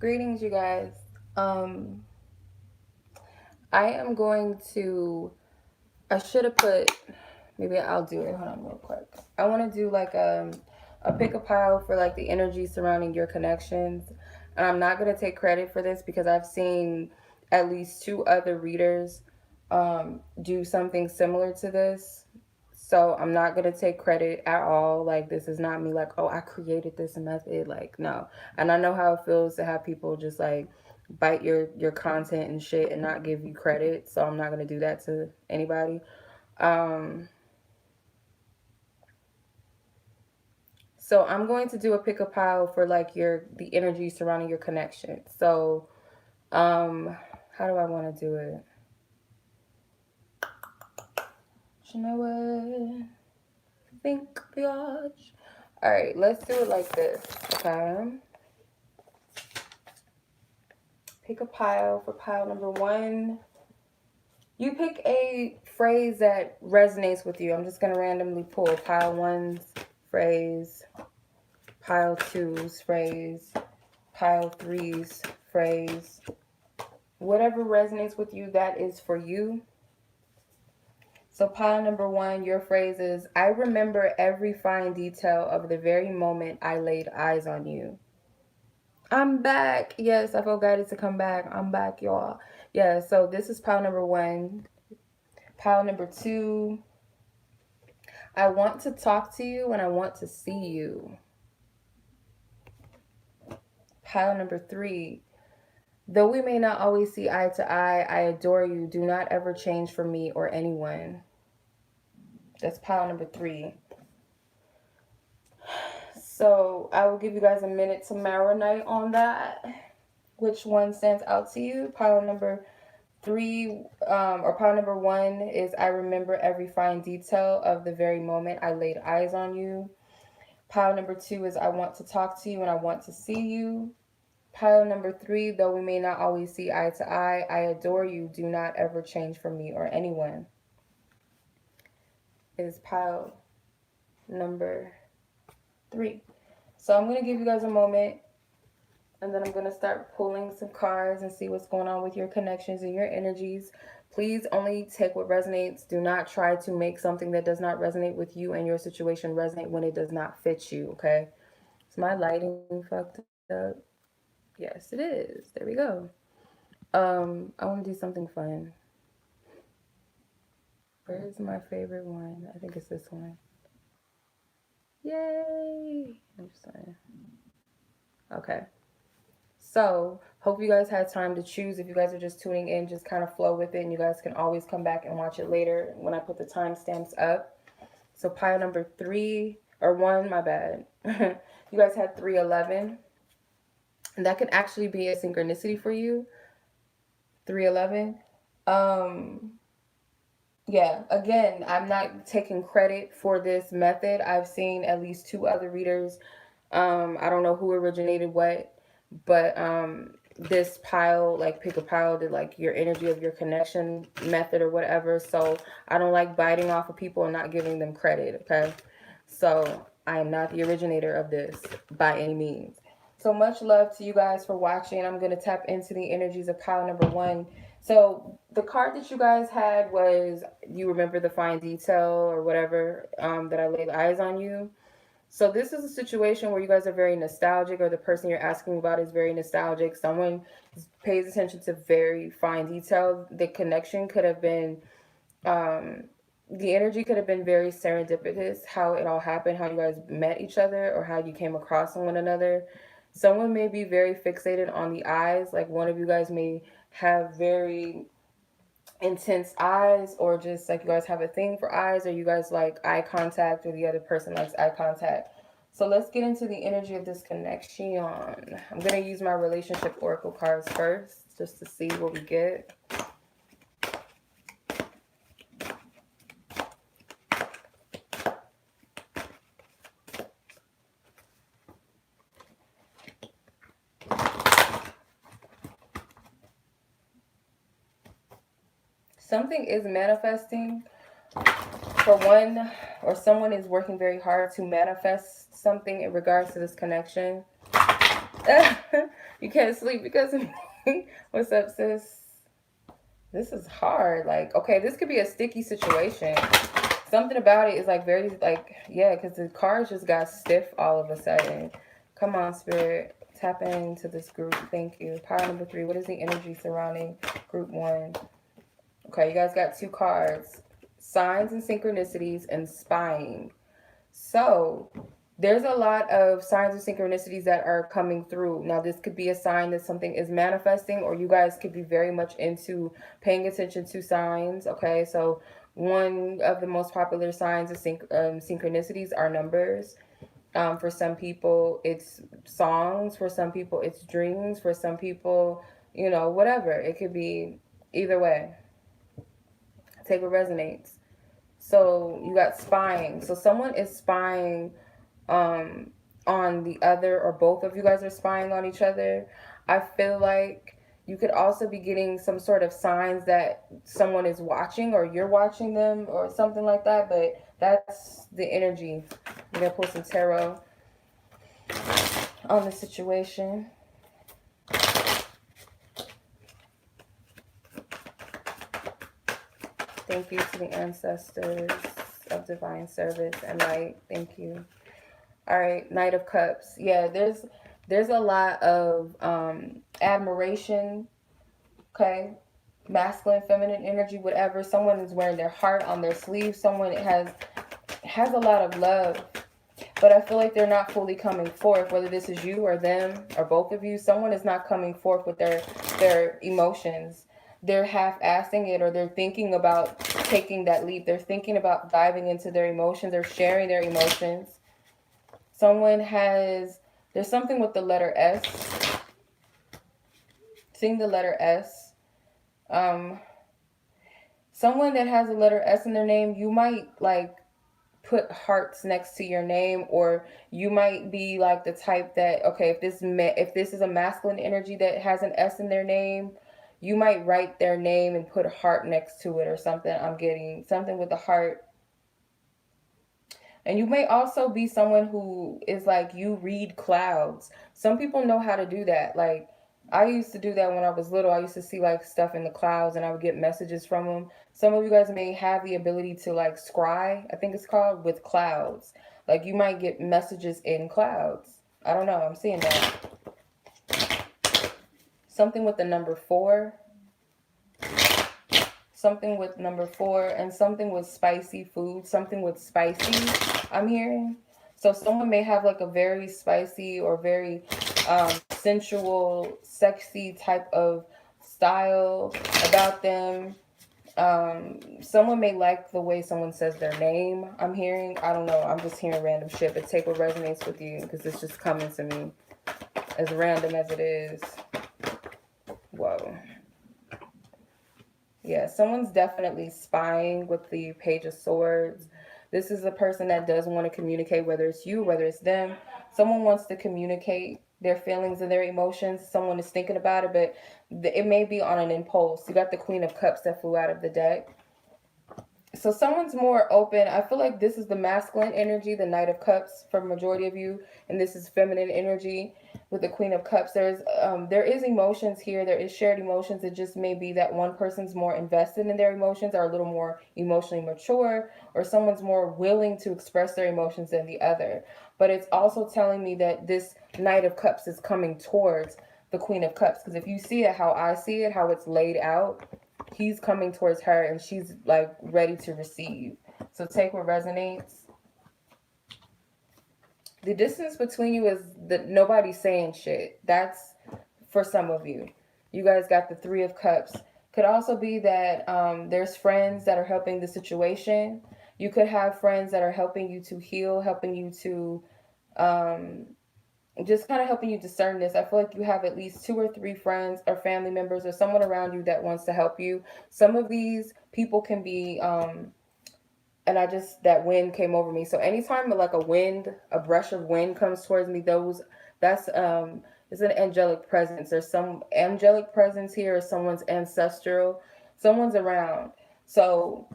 Greetings, you guys. I am going to, I should have put, maybe I'll do it. Hold on real quick. I want to do like a pick a pile for like the energy surrounding your connections. And I'm not going to take credit for this because I've seen at least two other readers do something similar to this. So I'm not going to take credit at all. Like, this is not me like, oh, I created this method. Like, no. And I know how it feels to have people just like bite your content and shit and not give you credit. So I'm not going to do that to anybody. Um, so I'm going to do a pick a pile for like the energy surrounding your connection. So, how do I want to do it? Chenoa, think, biatch. All right, let's do it like this. Okay. Pick a pile for pile number 1. You pick a phrase that resonates with you. I'm just gonna randomly pull pile 1's phrase, pile 2's phrase, pile 3's phrase. Whatever resonates with you, that is for you. So pile number 1, your phrase is, I remember every fine detail of the very moment I laid eyes on you. I'm back. Yes, I feel guided to come back. I'm back, y'all. Yeah, so this is pile number 1. Pile number 2, I want to talk to you and I want to see you. Pile number 3, though we may not always see eye to eye, I adore you. Do not ever change for me or anyone. That's pile number 3. So I will give you guys a minute to marinate on that. Which one stands out to you? Pile number 3, or pile number 1 is, I remember every fine detail of the very moment I laid eyes on you. Pile number 2 is, I want to talk to you and I want to see you. Pile number 3, though we may not always see eye to eye, I adore you. Do not ever change for me or anyone. Is pile number 3. So I'm going to give you guys a moment, and then I'm going to start pulling some cards and see what's going on with your connections and your energies. Please only take what resonates. Do not try to make something that does not resonate with you and your situation resonate when it does not fit you, okay? Is my lighting fucked up? Yes, it is. There we go. I want to do something fun. Where's my favorite one? I think it's this one. Yay! I'm just saying. Okay. So, hope you guys had time to choose. If you guys are just tuning in, just kind of flow with it. And you guys can always come back and watch it later when I put the timestamps up. So, pile number 3, or 1, my bad. You guys had 311. And that could actually be a synchronicity for you. 311. Yeah, again, I'm not taking credit for this method. I've seen at least 2 other readers. I don't know who originated what, but this pile, like pick a pile, did like your energy of your connection method or whatever. So I don't like biting off of people and not giving them credit, okay? So I am not the originator of this by any means. So much love to you guys for watching. I'm going to tap into the energies of pile number 1. So the card that you guys had was, you remember the fine detail or whatever, that I laid eyes on you. So this is a situation where you guys are very nostalgic, or the person you're asking about is very nostalgic. Someone pays attention to very fine detail. The connection could have been, the energy could have been very serendipitous, how it all happened, how you guys met each other, or how you came across one another. Someone may be very fixated on the eyes, like one of you guys may have very intense eyes, or just like you guys have a thing for eyes, or you guys like eye contact, or the other person likes eye contact. So let's get into the energy of this connection. I'm going to use my relationship oracle cards first, just to see what we get. Something is manifesting for one, or someone is working very hard to manifest something in regards to this connection. You can't sleep because of me. What's up, sis? This is hard. Like, okay, this could be a sticky situation. Something about it is like very, like, yeah, because the cards just got stiff all of a sudden. Come on, Spirit. Tap into this group. Thank you. Pile number 3. What is the energy surrounding group 1? Okay, you guys got 2 cards. Signs and synchronicities and spying. So there's a lot of signs and synchronicities that are coming through. Now, this could be a sign that something is manifesting, or you guys could be very much into paying attention to signs. Okay, so one of the most popular signs of synchronicities are numbers. For some people, it's songs. For some people, it's dreams. For some people, you know, whatever. It could be either way. Take what resonates. So you got spying. So someone is spying on the other, or both of you guys are spying on each other. I feel like you could also be getting some sort of signs that someone is watching, or you're watching them, or something like that. But that's the energy. I'm going to pull some tarot on the situation. Thank you to the ancestors of divine service and light. Thank you. All right, Knight of Cups. Yeah, there's a lot of admiration. Okay, masculine, feminine energy, whatever. Someone is wearing their heart on their sleeve. Someone has a lot of love, but I feel like they're not fully coming forth. Whether this is you or them or both of you, someone is not coming forth with their emotions. They're half-assing it, or they're thinking about taking that leap. They're thinking about diving into their emotions or sharing their emotions. There's something with the letter S. Seeing the letter S. Someone that has a letter S in their name, you might like put hearts next to your name, or you might be like the type that, okay, if this is a masculine energy that has an S in their name, you might write their name and put a heart next to it or something. I'm getting something with a heart. And you may also be someone who is like, you read clouds. Some people know how to do that. Like, I used to do that when I was little. I used to see like stuff in the clouds and I would get messages from them. Some of you guys may have the ability to like scry, I think it's called, with clouds. Like, you might get messages in clouds. I don't know. I'm seeing that. Something with the number 4. Something with number 4, and something with spicy food. Something with spicy, I'm hearing. So someone may have like a very spicy or very sensual, sexy type of style about them. Someone may like the way someone says their name, I'm hearing. I don't know. I'm just hearing random shit, but take what resonates with you, because it's just coming to me as random as it is. Whoa. Yeah, someone's definitely spying with the Page of Swords. This is a person that does want to communicate, whether it's you, whether it's them. Someone wants to communicate their feelings and their emotions. Someone is thinking about it, but it may be on an impulse. You got the Queen of Cups that flew out of the deck. So someone's more open. I feel like this is the masculine energy, the Knight of Cups for the majority of you, and this is feminine energy with the Queen of Cups. There is emotions here. There is shared emotions. It just may be that one person's more invested in their emotions, or a little more emotionally mature, or someone's more willing to express their emotions than the other. But it's also telling me that this Knight of Cups is coming towards the Queen of Cups, because if you see it how I see it, how it's laid out, he's coming towards her and she's like ready to receive. So take what resonates. The distance between you is that nobody's saying shit. That's for some of you. You guys got the 3 of Cups. Could also be that there's friends that are helping the situation. You could have friends that are helping you to heal, helping you to just kind of helping you discern this. I feel like you have at least 2 or 3 friends or family members or someone around you that wants to help you. Some of these people can be, and that wind came over me. So anytime like a brush of wind comes towards me, that's it's an angelic presence. There's some angelic presence here, or someone's ancestral, someone's around. So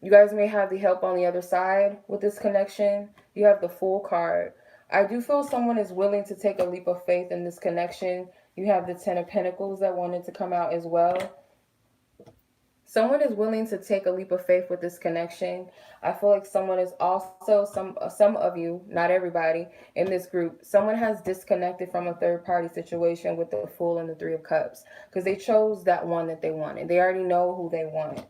you guys may have the help on the other side with this connection. You have the Fool card. I do feel someone is willing to take a leap of faith in this connection. You have the Ten of Pentacles that wanted to come out as well. Someone is willing to take a leap of faith with this connection. I feel like someone is also, some of you, not everybody in this group, someone has disconnected from a third party situation with the Fool and the Three of Cups, because they chose that one that they wanted. They already know who they want.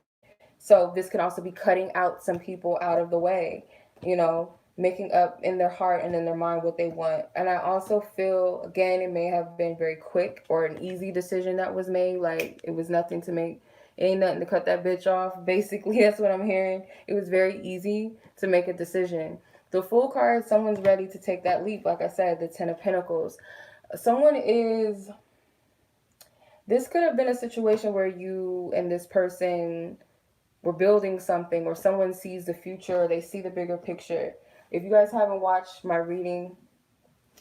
So this could also be cutting out some people out of the way, you know, making up in their heart and in their mind what they want. And I also feel, again, it may have been very quick or an easy decision that was made. Like, it was nothing to make, it ain't nothing to cut that bitch off. Basically, that's what I'm hearing. It was very easy to make a decision. The Fool card, someone's ready to take that leap. Like I said, the Ten of Pentacles. Someone is, this could have been a situation where you and this person we're building something, or someone sees the future, or they see the bigger picture. If you guys haven't watched my reading,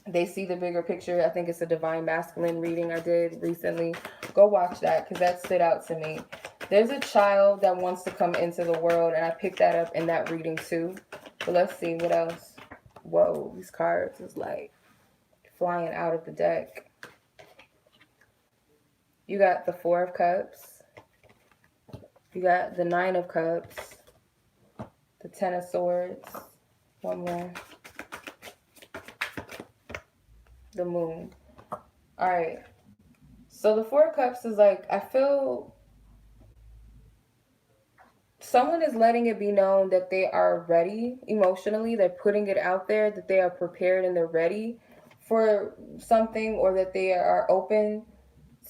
they see the bigger picture. I think it's a Divine Masculine reading I did recently. Go watch that, because that stood out to me. There's a child that wants to come into the world, and I picked that up in that reading too. But let's see what else. Whoa, these cards is like flying out of the deck. You got the Four of Cups. You got the Nine of Cups, the Ten of Swords, one more, the Moon. All right. So the Four of Cups is like, I feel someone is letting it be known that they are ready emotionally. They're putting it out there that they are prepared and they're ready for something, or that they are open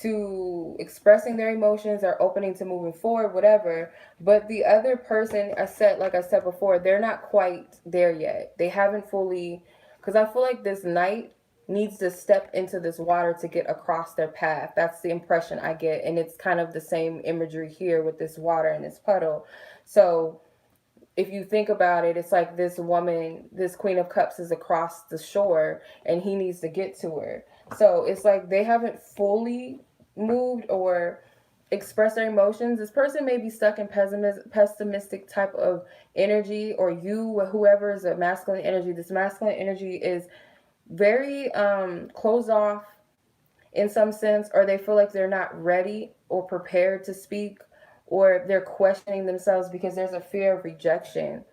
to expressing their emotions, or opening to moving forward, whatever. But the other person, like I said before, they're not quite there yet. They haven't fully, because I feel like this knight needs to step into this water to get across their path. That's the impression I get. And it's kind of the same imagery here with this water and this puddle. So if you think about it, it's like this woman, this Queen of Cups, is across the shore and he needs to get to her. So it's like they haven't fully moved or expressed their emotions. This person may be stuck in pessimistic type of energy, or whoever is a masculine energy. This masculine energy is very closed off in some sense, or they feel like they're not ready or prepared to speak, or they're questioning themselves because there's a fear of rejection.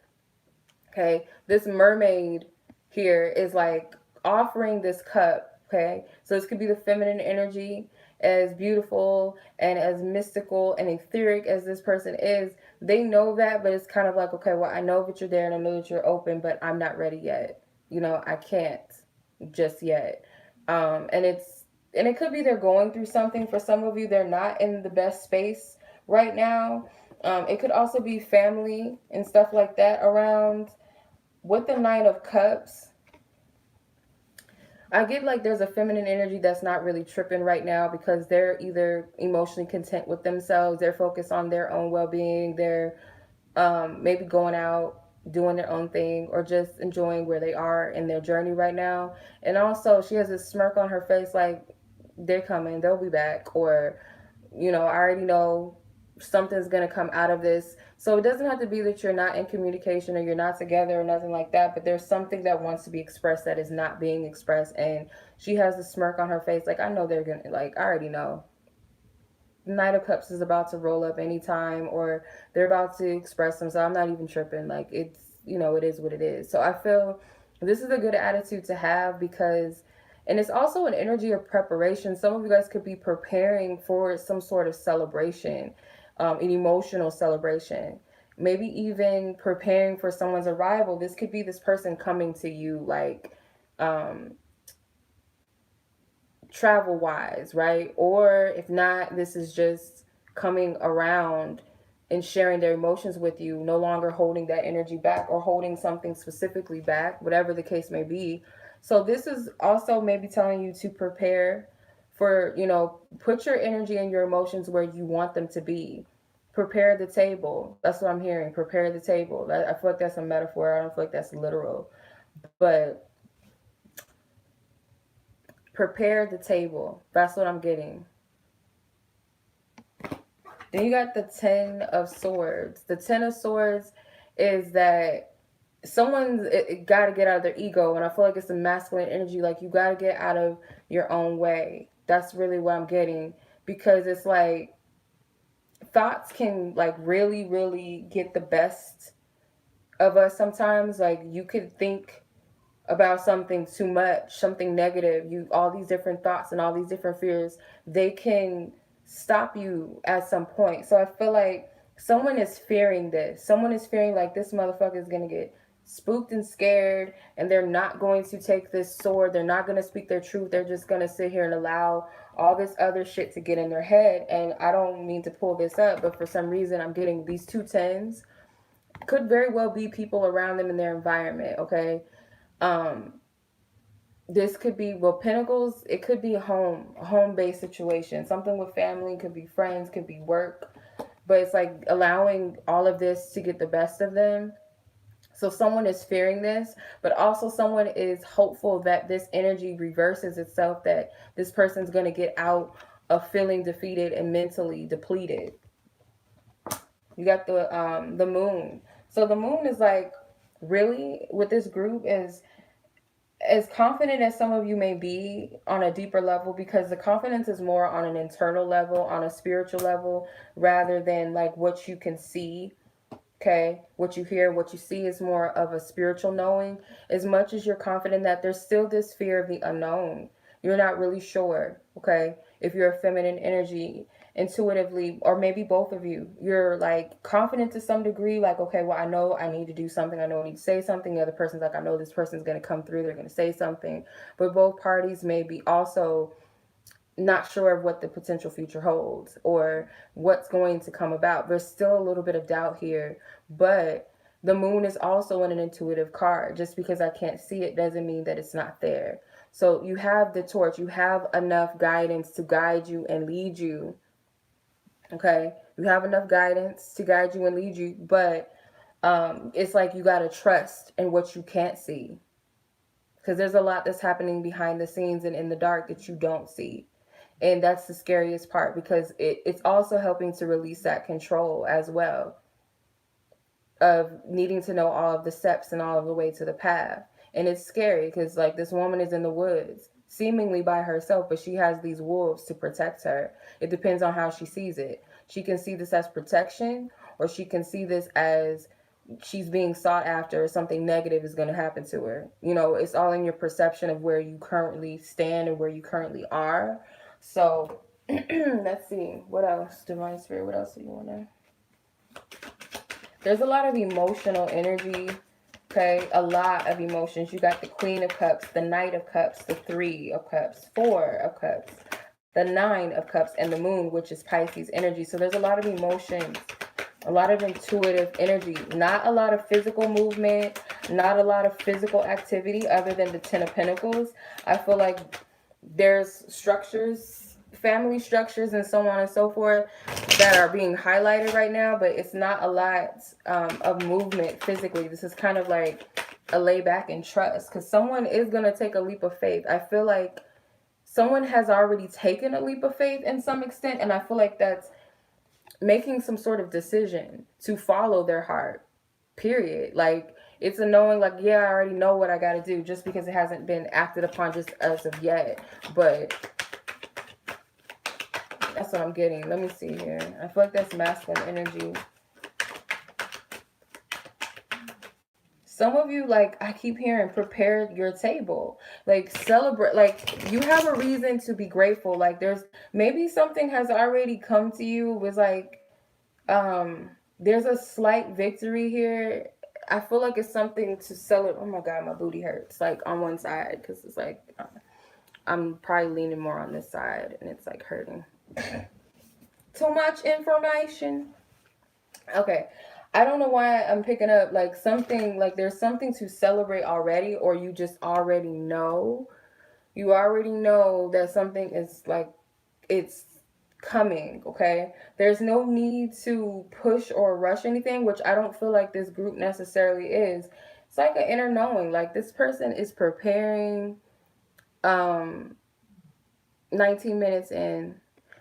Okay, this mermaid here is like offering this cup. Okay, so this could be the feminine energy. As beautiful and as mystical and etheric as this person is, they know that, but it's kind of like, okay, well, I know that you're there and I know that you're open, but I'm not ready yet. You know, I can't just yet. And it could be they're going through something. For some of you, they're not in the best space right now. It could also be family and stuff like that around. With the Nine of Cups, I get like there's a feminine energy that's not really tripping right now, because they're either emotionally content with themselves, they're focused on their own well-being, they're maybe going out, doing their own thing, or just enjoying where they are in their journey right now. And also, she has a smirk on her face like, they're coming, they'll be back, or, you know, I already know something's going to come out of this. So it doesn't have to be that you're not in communication or you're not together or nothing like that, but there's something that wants to be expressed that is not being expressed. And she has a smirk on her face like, I know they're going to, like, I already know. Knight of Cups is about to roll up anytime, or they're about to express themselves. I'm not even tripping. Like, it's, you know, it is what it is. So I feel this is a good attitude to have, because, and it's also an energy of preparation. Some of you guys could be preparing for some sort of celebration, an emotional celebration, maybe even preparing for someone's arrival. This could be this person coming to you, like, travel wise, right? Or if not, this is just coming around and sharing their emotions with you, no longer holding that energy back or holding something specifically back, whatever the case may be. So this is also maybe telling you to prepare for, you know, put your energy and your emotions where you want them to be. Prepare the table. That's what I'm hearing. Prepare the table. I feel like that's a metaphor. I don't feel like that's literal. But prepare the table. That's what I'm getting. Then you got the Ten of Swords. The Ten of Swords is that someone's got to get out of their ego, and I feel like it's a masculine energy. Like, you got to get out of your own way. That's really what I'm getting, because it's like thoughts can like really, really get the best of us sometimes. Like, you could think about something too much, something negative, you all these different thoughts and all these different fears, they can stop you at some point. So I feel like someone is fearing this. Someone is fearing like this motherfucker is gonna get spooked and scared, and they're not going to take this sword. They're not gonna speak their truth. They're just gonna sit here and allow all this other shit to get in their head. And I don't mean to pull this up, but for some reason I'm getting these two tens. Could very well be people around them in their environment, okay? um this could be, well, pentacles, it could be a home-based situation, something with family, could be friends, could be work, but it's like allowing all of this to get the best of them. So someone is fearing this, but also someone is hopeful that this energy reverses itself, that this person's going to get out of feeling defeated and mentally depleted. You got the moon. So the moon is like, really, with this group, is as confident as some of you may be on a deeper level, because the confidence is more on an internal level, on a spiritual level, rather than like what you can see. Okay, what you hear, what you see is more of a spiritual knowing. As much as you're confident, that there's still this fear of the unknown. You're not really sure, okay? If you're a feminine energy, intuitively, or maybe both of you, you're like confident to some degree, like, okay, well, I know I need to do something. I know I need to say something. The other person's like, I know this person's going to come through. They're going to say something. But both parties may be also not sure of what the potential future holds or what's going to come about. There's still a little bit of doubt here, but the moon is also an intuitive card. Just because I can't see it doesn't mean that it's not there. So you have the torch, you have enough guidance to guide you and lead you. Okay, you have enough guidance to guide you and lead you, but it's like you got to trust in what you can't see, because there's a lot that's happening behind the scenes and in the dark that you don't see. And that's the scariest part, because it's also helping to release that control as well, of needing to know all of the steps and all of the way to the path. And it's scary because like this woman is in the woods seemingly by herself, but she has these wolves to protect her. It depends on how she sees it. She can see this as protection, or she can see this as she's being sought after, or something negative is going to happen to her. You know, it's all in your perception of where you currently stand and where you currently are. So let's see, what else, Divine Spirit, what else do you want to... There's a lot of emotional energy, okay? A lot of emotions. You got the Queen of Cups, the Knight of Cups, the Three of Cups, Four of Cups, the Nine of Cups, and the Moon, which is Pisces energy. So there's a lot of emotions, a lot of intuitive energy, not a lot of physical movement, not a lot of physical activity other than the Ten of Pentacles. I feel like there's structures, family structures, and so on and so forth that are being highlighted right now, but it's not a lot of movement physically. This is kind of like a lay back and trust, because someone is going to take a leap of faith. I feel like someone has already taken a leap of faith in some extent, and I feel like that's making some sort of decision to follow their heart, period. Like, it's a knowing, like, yeah, I already know what I got to do, just because it hasn't been acted upon just as of yet. But that's what I'm getting. Let me see here. I feel like that's masculine energy. Some of you, like, I keep hearing, prepare your table. Like, celebrate. Like, you have a reason to be grateful. Like, there's maybe something has already come to you. It was like, there's a slight victory here. I feel like it's something to celebrate. Oh my God, my booty hurts, like, on one side, because it's like, I'm probably leaning more on this side, and it's like hurting. Too much information. Okay. I don't know why I'm picking up like something, like there's something to celebrate already, or you just already know. You already know that something is like, it's coming, okay? There's no need to push or rush anything, which I don't feel like this group necessarily is. It's like an inner knowing, like this person is preparing. 19 minutes in.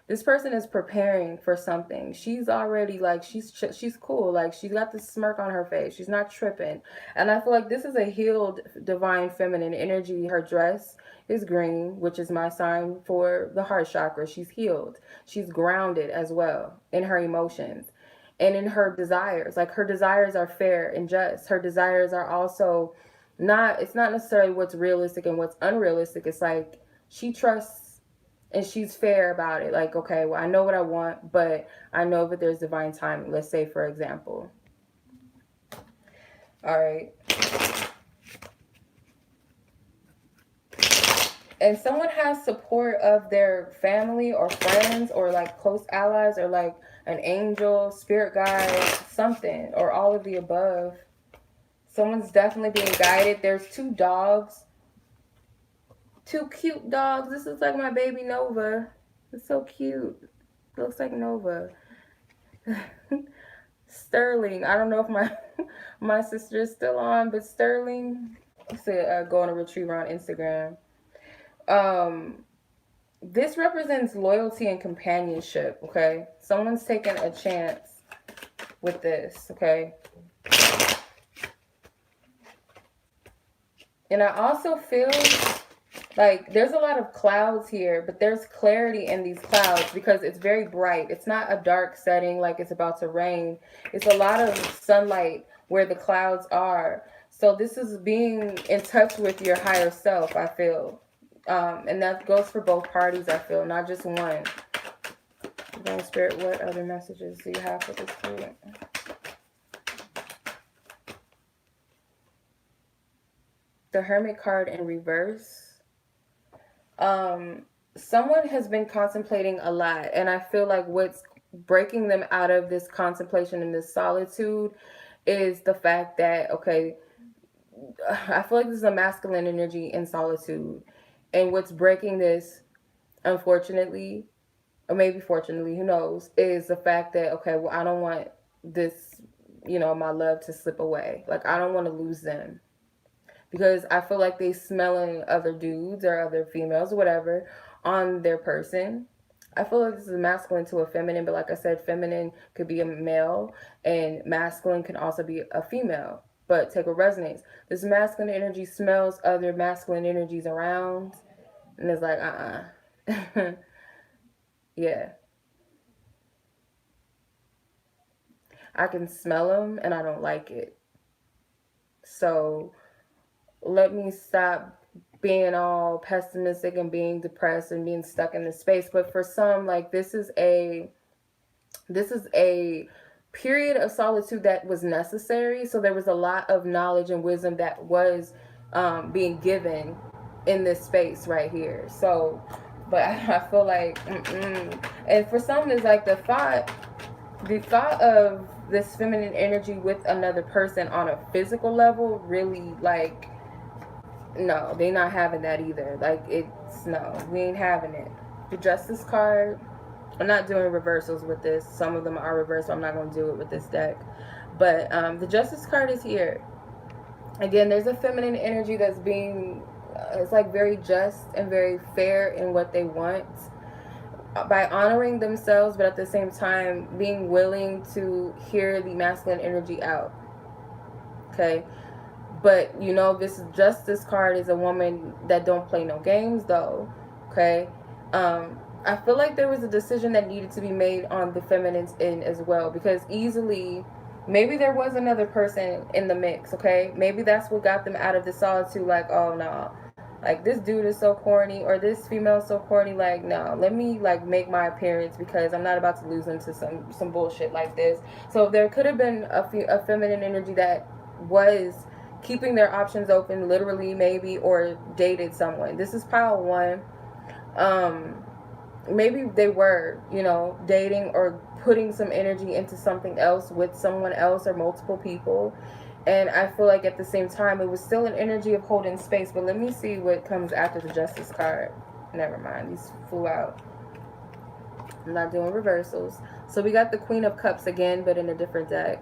This person is preparing for something. She's already like, she's cool. Like, she's got this smirk on her face. She's not tripping. And I feel like this is a healed divine feminine energy. Her dress is green, which is my sign for the heart chakra. She's healed. She's grounded as well in her emotions and in her desires. Like, her desires are fair and just. Her desires are also not, it's not necessarily what's realistic and what's unrealistic. It's like she trusts and she's fair about it. Like, okay, well, I know what I want, but I know that there's divine timing. Let's say, for example. All right. And someone has support of their family or friends or like close allies or like an angel, spirit guide, something, or all of the above. Someone's definitely being guided. There's 2 dogs. 2 cute dogs. This is like my baby Nova. It's so cute. It looks like Nova. Sterling. I don't know if my sister is still on, but Sterling. Go on a retriever on Instagram. This represents loyalty and companionship. Okay, someone's taking a chance with this. Okay. And I also feel like there's a lot of clouds here, but there's clarity in these clouds because it's very bright. It's not a dark setting like it's about to rain. It's a lot of sunlight where the clouds are. So this is being in touch with your higher self, I feel. And that goes for both parties, I feel, not just one. Divine Spirit, what other messages do you have for this student? The Hermit card in reverse. Someone has been contemplating a lot, and I feel like what's breaking them out of this contemplation and this solitude is the fact that, okay, I feel like this is a masculine energy in solitude, and what's breaking this, unfortunately, or maybe fortunately, who knows, is the fact that, okay, well, I don't want this, my love to slip away. Like, I don't want to lose them. Because I feel like they smelling other dudes or other females or whatever on their person. I feel like this is masculine to a feminine, but like I said, feminine could be a male and masculine can also be a female. But take what resonates. This masculine energy smells other masculine energies around and it's like, yeah. I can smell them and I don't like it. So let me stop being all pessimistic and being depressed and being stuck in this space. But for some, like, this is a period of solitude that was necessary. So there was a lot of knowledge and wisdom that was being given in this space right here. So, but I feel like, and for some, it's like the thought of this feminine energy with another person on a physical level really, like, no, they not having that either. Like, it's, no, we ain't having it. The Justice card, I'm not doing reversals with this. Some of them are reversed, so I'm not going to do it with this deck. But the Justice card is here. Again, there's a feminine energy that's being, it's like very just and very fair in what they want. By honoring themselves, but at the same time being willing to hear the masculine energy out. Okay. But, this Justice card is a woman that don't play no games, though. Okay? I feel like there was a decision that needed to be made on the feminine's end as well. Because easily, maybe there was another person in the mix, okay? Maybe that's what got them out of the solitude. Like, oh, no. Like, this dude is so corny. Or this female is so corny. Like, no. Let me, like, make my appearance because I'm not about to lose them to some bullshit like this. So there could have been a feminine energy that was keeping their options open, literally, maybe, or dated someone. This is pile 1. Maybe they were, dating or putting some energy into something else with someone else or multiple people. And I feel like at the same time, it was still an energy of holding space. But let me see what comes after the Justice card. Never mind, these flew out. I'm not doing reversals. So we got the Queen of Cups again, but in a different deck.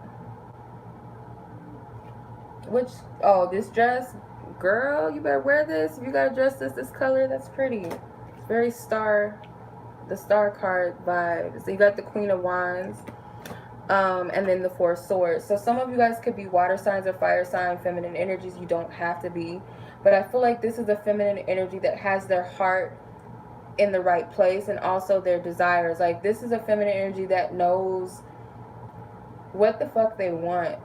Which, oh, this dress, girl, you better wear this. If you gotta dress this color, that's pretty. It's very star the star card vibes. So you got the Queen of Wands, and then the Four of Swords. So some of you guys could be water signs or fire sign, feminine energies. You don't have to be. But I feel like this is a feminine energy that has their heart in the right place, and also their desires. Like, this is a feminine energy that knows what the fuck they want.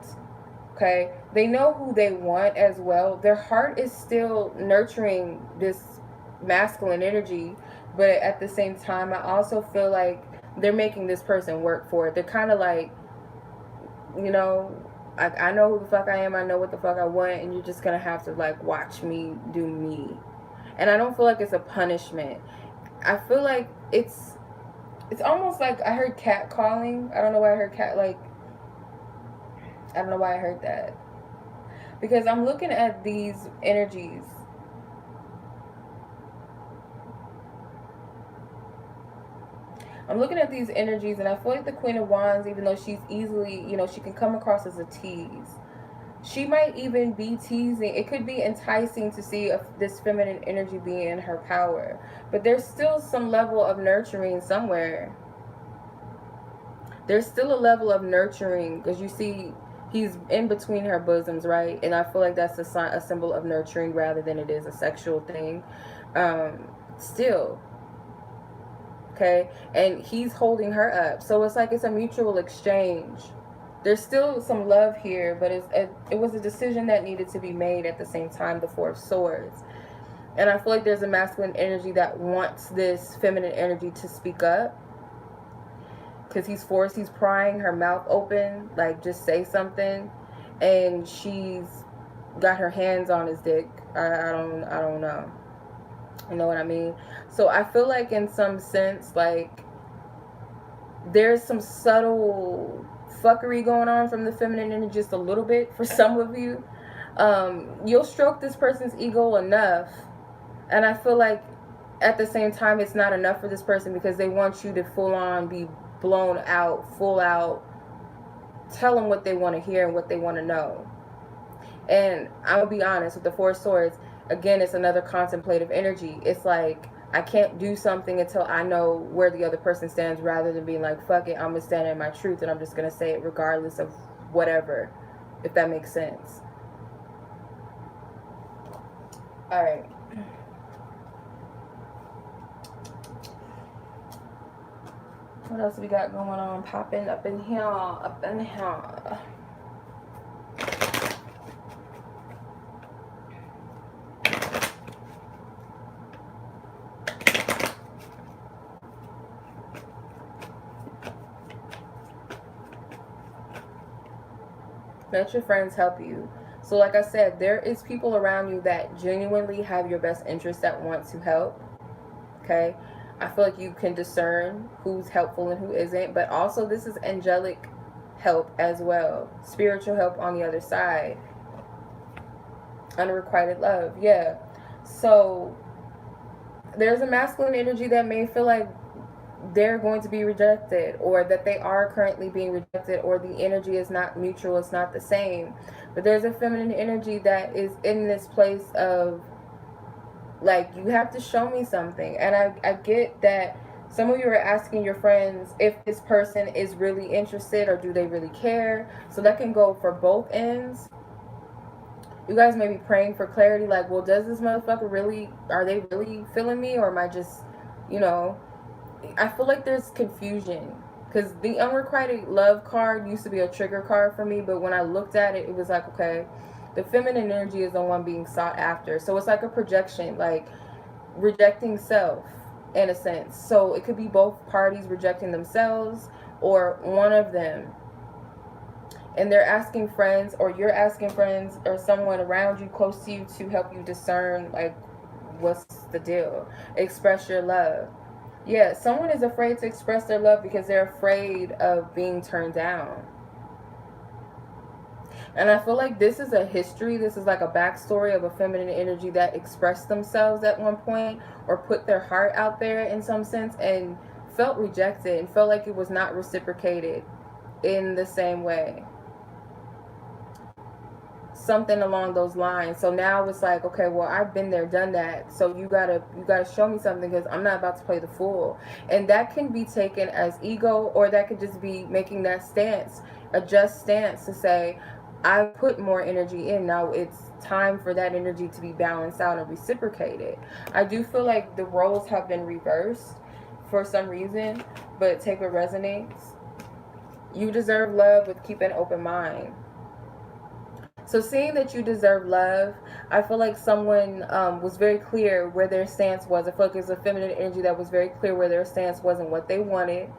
Okay, they know who they want as well. Their heart is still nurturing this masculine energy, but at the same time, I also feel like they're making this person work for it. They're kind of like, you know, I know who the fuck I am, I know what the fuck I want, and you're just gonna have to like watch me do me. And I don't feel like it's a punishment. I feel like it's almost like, I heard cat calling. I don't know why I heard cat, like, I don't know why I heard that. Because I'm looking at these energies. I'm looking at these energies, and I feel like the Queen of Wands, even though she's easily, you know, she can come across as a tease. She might even be teasing. It could be enticing to see this feminine energy being in her power. But there's still some level of nurturing somewhere. There's still a level of nurturing, because you see he's in between her bosoms, right? And I feel like that's a symbol of nurturing rather than it is a sexual thing. Still. Okay? And he's holding her up. So it's like it's a mutual exchange. There's still some love here, but it was a decision that needed to be made at the same time, the Four of Swords. And I feel like there's a masculine energy that wants this feminine energy to speak up. Because he's prying her mouth open, like, just say something. And she's got her hands on his dick. I don't know. You know what I mean? So I feel like in some sense, like, there's some subtle fuckery going on from the feminine energy, just a little bit for some of you. You'll stroke this person's ego enough, and I feel like at the same time it's not enough for this person, because they want you to full on be blown out, full out, tell them what they want to hear and what they want to know. And I'm gonna be honest, with the Four of Swords, again, it's another contemplative energy. It's like, I can't do something until I know where the other person stands, rather than being like, fuck it, I'm gonna stand in my truth and I'm just gonna say it regardless of whatever, if that makes sense. All right. What else we got going on? Popping up in here, up in here. Let your friends help you. So like I said, there is people around you that genuinely have your best interest, that want to help. Okay? I feel like you can discern who's helpful and who isn't. But also, this is angelic help as well. Spiritual help on the other side. Unrequited love. Yeah. So there's a masculine energy that may feel like they're going to be rejected, or that they are currently being rejected, or the energy is not mutual, it's not the same. But there's a feminine energy that is in this place of, like, you have to show me something. And I get that some of you are asking your friends if this person is really interested, or do they really care. So that can go for both ends. You guys may be praying for clarity, like, well, does this motherfucker really, are they really feeling me, or am I just, you know, I feel like there's confusion, because the unrequited love card used to be a trigger card for me, but when I looked at it, it was like, okay, the feminine energy is the one being sought after. So it's like a projection, like rejecting self in a sense. So it could be both parties rejecting themselves, or one of them. And they're asking friends, or you're asking friends, or someone around you, close to you, to help you discern, like, what's the deal? Express your love. Yeah, someone is afraid to express their love because they're afraid of being turned down. And I feel like this is a history, this is like a backstory of a feminine energy that expressed themselves at one point, or put their heart out there in some sense, and felt rejected, and felt like it was not reciprocated in the same way. something along those lines. So now it's like, okay, well, I've been there, done that. So you gotta show me something, because I'm not about to play the fool. And that can be taken as ego, or that could just be making that stance, a just stance to say, I put more energy in. Now it's time for that energy to be balanced out and reciprocated. I do feel like the roles have been reversed for some reason, but take what resonates. You deserve love with keep an open mind. So seeing that you deserve love, I feel like someone was very clear where their stance was. I feel like it's a feminine energy that was very clear where their stance wasn't what they wanted.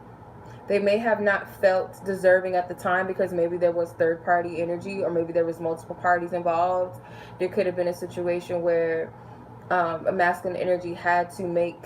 They may have not felt deserving at the time because maybe there was third party energy, or maybe there was multiple parties involved. There could have been a situation where a masculine energy had to make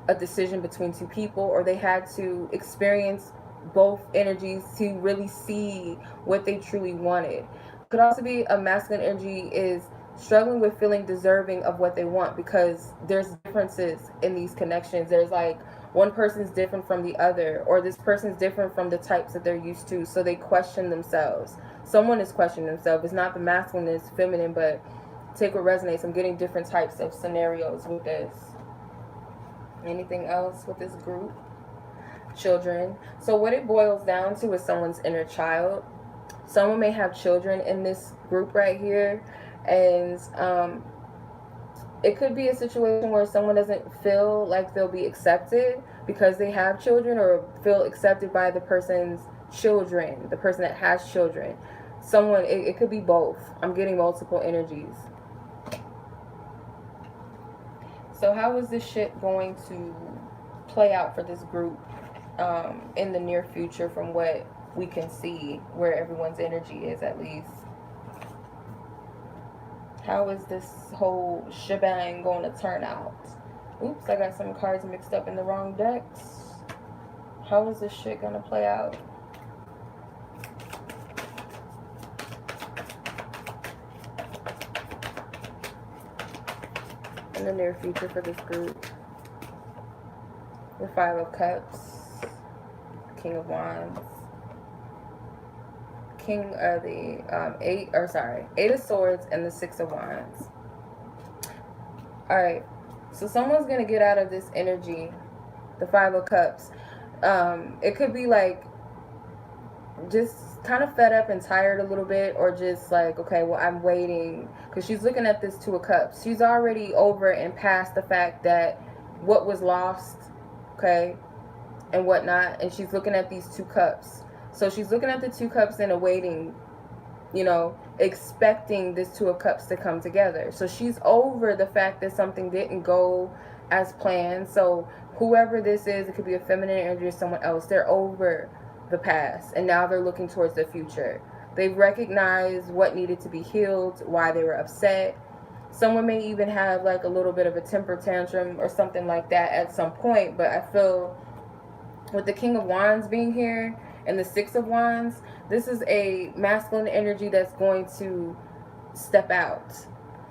a decision between two people, or they had to experience both energies to really see what they truly wanted. Could also be a masculine energy is struggling with feeling deserving of what they want, because there's differences in these connections. There's like one person's different from the other, or this person's different from the types that they're used to, so they question themselves. Someone is questioning themselves. It's not the masculine, it's feminine, but take what resonates. I'm getting different types of scenarios with this. Anything else with this group? Children. So what it boils down to is someone's inner child. Someone may have children in this group right here, and it could be a situation where someone doesn't feel like they'll be accepted because they have children, or feel accepted by the person's children, the person that has children. Someone, it could be both. I'm getting multiple energies. So how is this shit going to play out for this group in the near future, from what we can see, where everyone's energy is at least? How is this whole shebang going to turn out? Oops, I got some cards mixed up in the wrong decks. How is this shit going to play out? In the near future for this group. The Five of Cups, King of Wands, King of the Eight of Swords, and the Six of Wands. Alright, so someone's going to get out of this energy, the Five of Cups. It could be like just kind of fed up and tired a little bit, or just like, okay, well, I'm waiting, because she's looking at this Two of Cups. She's already over and past the fact that what was lost, okay, and whatnot, and she's looking at these Two Cups. So she's looking at the Two Cups and awaiting, you know, expecting this Two of Cups to come together. So she's over the fact that something didn't go as planned. So whoever this is, it could be a feminine energy or someone else, they're over the past, and now they're looking towards the future. They've recognized what needed to be healed, why they were upset. Someone may even have like a little bit of a temper tantrum or something like that at some point, but I feel with the King of Wands being here and the Six of Wands, this is a masculine energy that's going to step out.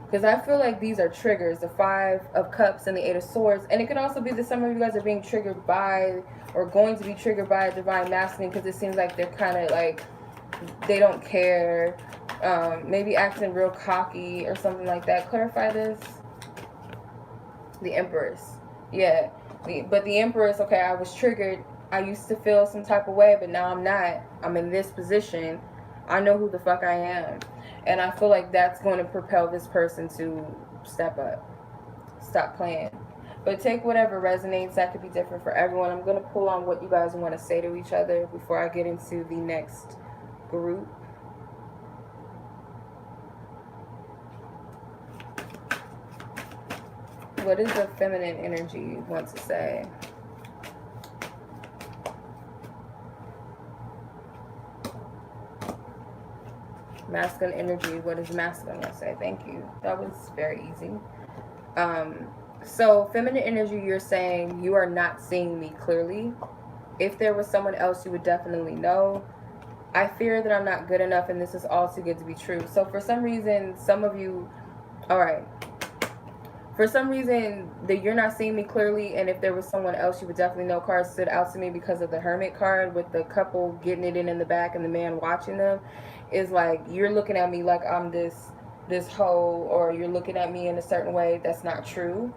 Because I feel like these are triggers, the Five of Cups and the Eight of Swords. And it could also be that some of you guys are being triggered by, or going to be triggered by, a divine masculine, because it seems like they're kind of like, they don't care. Maybe acting real cocky or something like that. Clarify this. The Empress. Yeah. But the Empress, okay, I was triggered. I used to feel some type of way, but now I'm not. I'm in this position. I know who the fuck I am. And I feel like that's going to propel this person to step up. Stop playing. But take whatever resonates. That could be different for everyone. I'm going to pull on what you guys want to say to each other before I get into the next group. What does the feminine energy want to say? Masculine energy, what does masculine want to say? Thank you. That was very easy. So feminine energy, you're saying you are not seeing me clearly. If there was someone else, you would definitely know. I fear that I'm not good enough, and this is all too good to be true. So for some reason, some of you, all right. For some reason, that you're not seeing me clearly, and if there was someone else, you would definitely know. Cards stood out to me because of the Hermit card with the couple getting it in the back and the man watching them. Is like, you're looking at me like I'm this hoe, or you're looking at me in a certain way that's not true.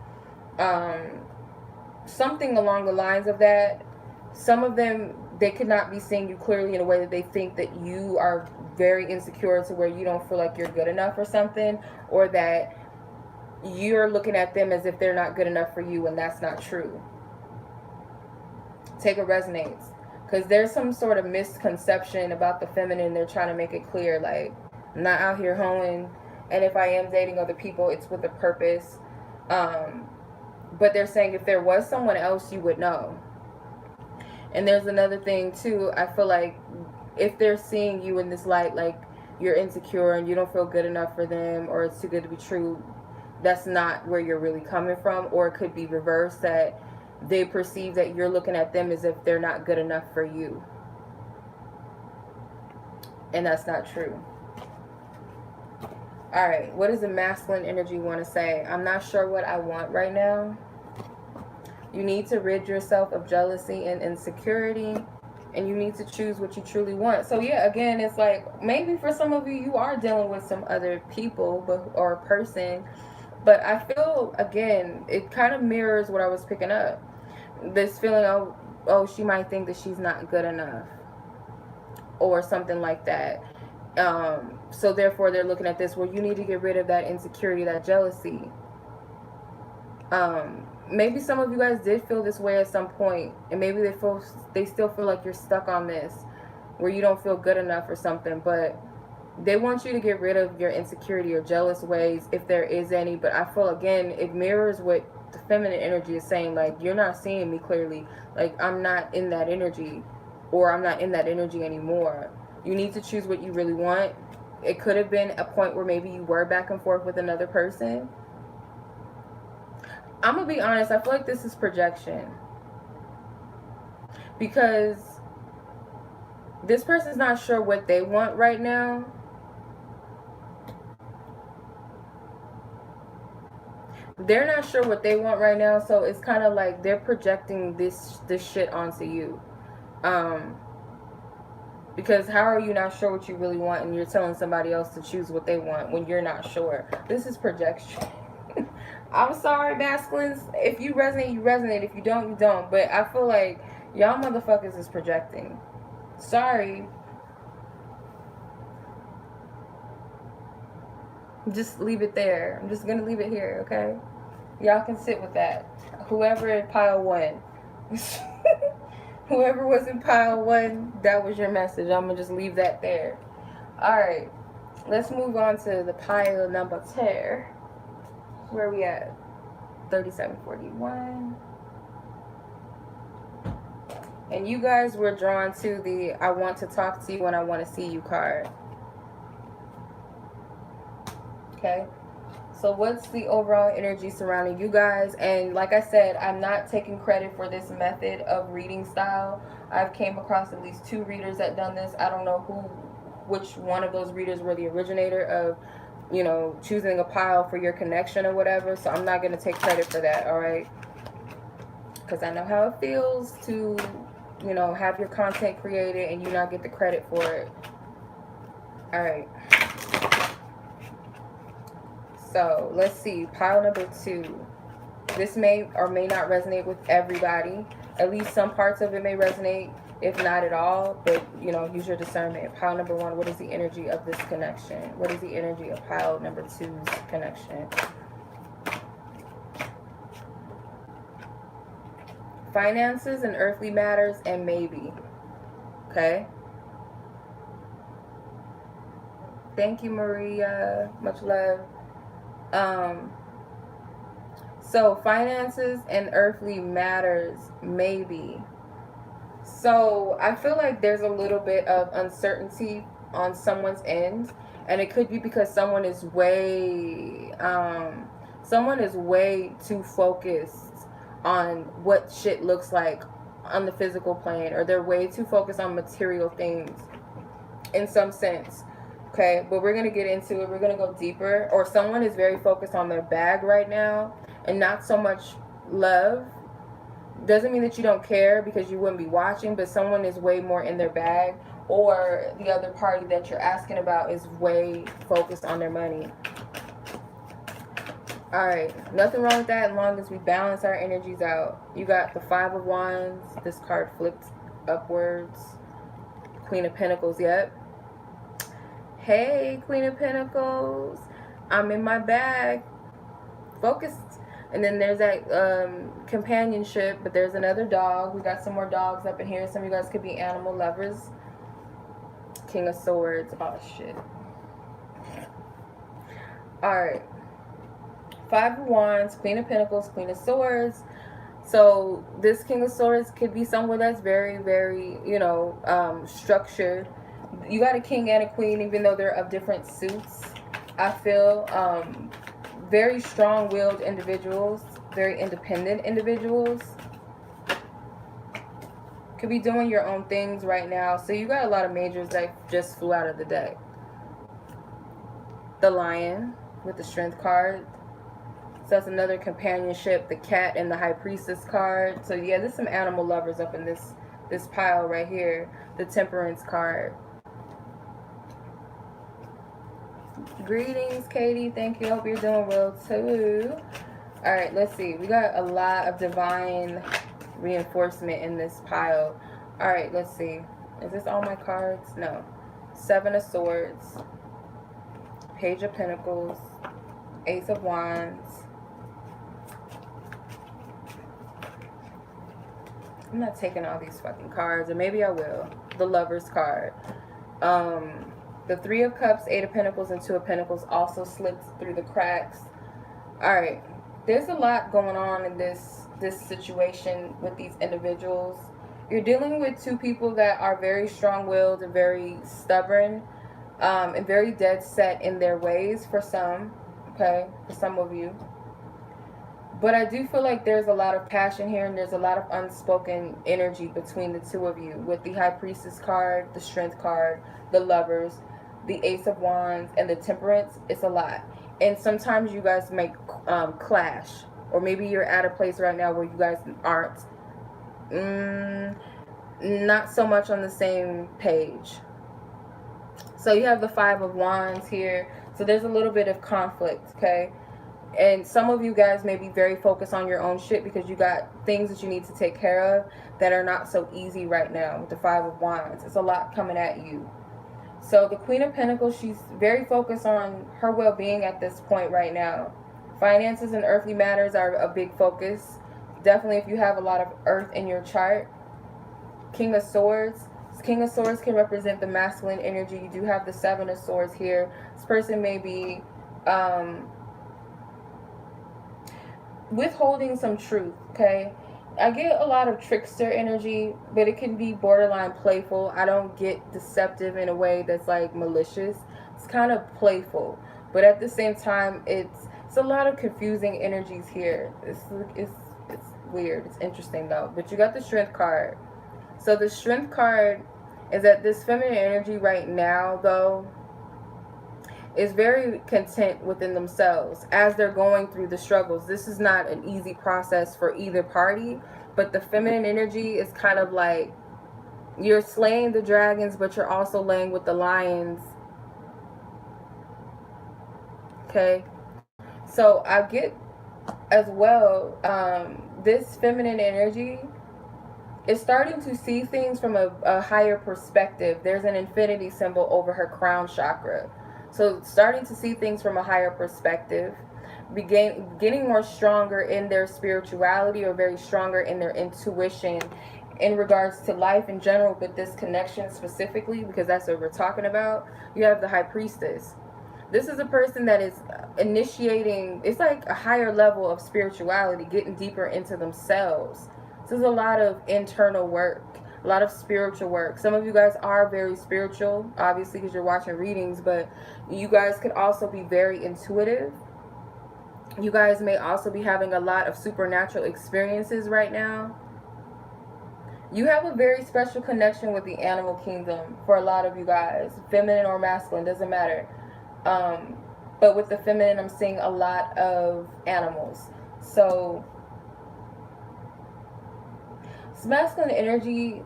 Something along the lines of that. Some of them, they could not be seeing you clearly in a way that they think that you are very insecure to where you don't feel like you're good enough or something, or that you're looking at them as if they're not good enough for you, and that's not true. Take it resonates, because there's some sort of misconception about the feminine. They're trying to make it clear, like, I'm not out here hoeing, and if I am dating other people, it's with a purpose. But they're saying if there was someone else, you would know. And there's another thing too. I feel like if they're seeing you in this light, like you're insecure and you don't feel good enough for them, or it's too good to be true, that's not where you're really coming from. Or it could be reversed, that they perceive that you're looking at them as if they're not good enough for you, and that's not true. All right, what does the masculine energy want to say? I'm not sure what I want right now. You need to rid yourself of jealousy and insecurity, and you need to choose what you truly want. So yeah, again, it's like, maybe for some of you, you are dealing with some other people or person, but I feel, again, it kind of mirrors what I was picking up. This feeling of, oh, she might think that she's not good enough, or something like that. So therefore they're looking at this, well, you need to get rid of that insecurity, that jealousy. Maybe some of you guys did feel this way at some point, and maybe they still feel like you're stuck on this, where you don't feel good enough or something, but they want you to get rid of your insecurity or jealous ways, if there is any. But I feel, again, it mirrors what the feminine energy is saying, like, you're not seeing me clearly, like, I'm not in that energy, or I'm not in that energy anymore. You need to choose what you really want. It could have been a point where maybe you were back and forth with another person. I'm going to be honest, I feel like this is projection. Because this person's not sure what they want right now. They're not sure what they want right now, so it's kind of like they're projecting this shit onto you. Because how are you not sure what you really want, and you're telling somebody else to choose what they want when you're not sure? This is projection. I'm sorry, masculines. If you resonate, you resonate. If you don't, you don't. But I feel like y'all motherfuckers is projecting. Sorry. Just leave it there. I'm just gonna leave it here, okay? Y'all can sit with that. Whoever in pile 1. Whoever was in pile 1, that was your message. I'm gonna just leave that there. Alright. Let's move on to the pile number 2. Where are we at? 3741. And you guys were drawn to the I want to talk to you and I want to see you card. Okay. So what's the overall energy surrounding you guys? And like I said, I'm not taking credit for this method of reading style. I've came across at least 2 readers that done this. I don't know which one of those readers were the originator of, you know, choosing a pile for your connection or whatever. So I'm not going to take credit for that, all right? Because I know how it feels to, you know, have your content created and you not get the credit for it. All right. So let's see, pile number 2. This may or may not resonate with everybody. At least some parts of it may resonate, if not at all. But, you know, use your discernment. Pile number 1, what is the energy of this connection? What is the energy of pile number 2's connection? Finances and earthly matters and maybe. Okay? Thank you, Maria. Much love. So finances and earthly matters, maybe. So I feel like there's a little bit of uncertainty on someone's end, and it could be because someone is way too focused on what shit looks like on the physical plane, or they're way too focused on material things in some sense. Okay, but we're going to get into it. We're going to go deeper. Or someone is very focused on their bag right now, and not so much love. Doesn't mean that you don't care because you wouldn't be watching, but someone is way more in their bag, or the other party that you're asking about is way focused on their money. Alright, nothing wrong with that as long as we balance our energies out. You got the Five of Wands, this card flipped upwards. Queen of Pentacles, yep. Hey, Queen of Pentacles. I'm in my bag. Focused. And then there's that companionship, but there's another dog. We got some more dogs up in here. Some of you guys could be animal lovers. King of Swords. Oh, shit. Alright. Five of Wands, Queen of Pentacles, Queen of Swords. So this King of Swords could be someone that's very, very, you know, structured. You got a king and a queen, even though they're of different suits. I feel very strong-willed individuals, very independent individuals. Could be doing your own things right now. So you got a lot of majors that just flew out of the deck. The Lion with the Strength card. So that's another companionship, the Cat and the High Priestess card. So yeah, there's some animal lovers up in this pile right here. The Temperance card. Greetings, Katie. Thank you. Hope you're doing well too. Alright, let's see. We got a lot of divine reinforcement in this pile. Alright, let's see. Is this all my cards? No. Seven of Swords. Page of Pentacles. Ace of Wands. I'm not taking all these fucking cards, or maybe I will. The Lover's card. The Three of Cups, Eight of Pentacles, and Two of Pentacles also slipped through the cracks. Alright. There's a lot going on in this situation with these individuals. You're dealing with two people that are very strong-willed and very stubborn, and very dead set in their ways for some, okay? For some of you. But I do feel like there's a lot of passion here, and there's a lot of unspoken energy between the two of you. With the High Priestess card, the Strength card, the Lovers, the Ace of Wands, and the Temperance, it's a lot. And sometimes you guys may clash. Or maybe you're at a place right now where you guys aren't not so much on the same page. So you have the Five of Wands here. So there's a little bit of conflict, okay? And some of you guys may be very focused on your own shit because you got things that you need to take care of that are not so easy right now with the Five of Wands. It's a lot coming at you. So the Queen of Pentacles, she's very focused on her well-being at this point right now. Finances and earthly matters are a big focus. Definitely if you have a lot of earth in your chart. King of Swords. King of Swords can represent the masculine energy. You do have the Seven of Swords here. This person may be withholding some truth, okay? I get a lot of trickster energy, but it can be borderline playful. I don't get deceptive in a way that's like malicious. It's kind of playful, but at the same time, it's a lot of confusing energies here. It's weird. It's interesting though. But you got the Strength card. So the Strength card is that this feminine energy right now, though, is very content within themselves as they're going through the struggles. This is not an easy process for either party, but the feminine energy is kind of like you're slaying the dragons, but you're also laying with the lions. Okay? So I get as well, this feminine energy is starting to see things from a higher perspective. There's an infinity symbol over her crown chakra. So starting to see things from a higher perspective, getting more stronger in their spirituality, or very stronger in their intuition in regards to life in general, but this connection specifically, because that's what we're talking about. You have the High Priestess. This is a person that is initiating, it's like a higher level of spirituality, getting deeper into themselves. This is a lot of internal work. A lot of spiritual work. Some of you guys are very spiritual, obviously, because you're watching readings, but you guys could also be very intuitive. You guys may also be having a lot of supernatural experiences right now. You have a very special connection with the animal kingdom for a lot of you guys. Feminine or masculine, doesn't matter. But with the feminine, I'm seeing a lot of animals. So it's masculine energy.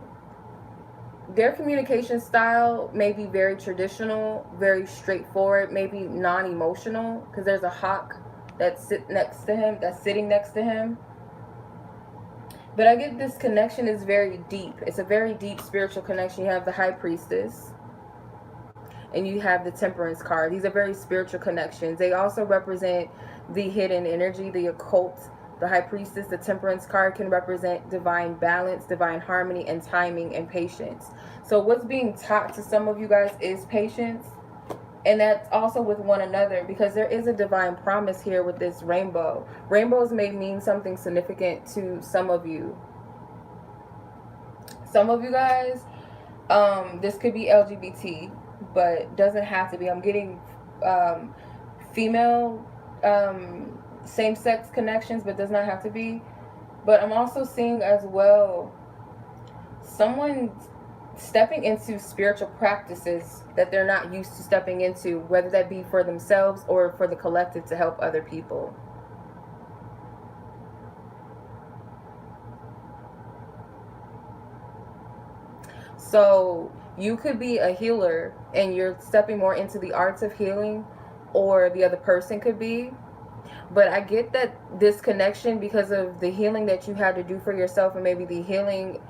Their communication style may be very traditional, very straightforward, maybe non-emotional, because there's a hawk that's sitting next to him. But I get this connection is very deep. It's a very deep spiritual connection. You have the High Priestess and you have the Temperance card. These are very spiritual connections. They also represent the hidden energy, the occult. The High Priestess, the Temperance card, can represent divine balance, divine harmony, and timing and patience. So what's being taught to some of you guys is patience. And that's also with one another, because there is a divine promise here with this rainbow. Rainbows may mean something significant to some of you. Some of you guys, this could be LGBT, but doesn't have to be. I'm getting female same-sex connections, but does not have to be. But I'm also seeing as well someone stepping into spiritual practices that they're not used to stepping into, whether that be for themselves or for the collective to help other people. So you could be a healer and you're stepping more into the arts of healing, or the other person could be. But I get that this connection, because of the healing that you had to do for yourself, and maybe the healing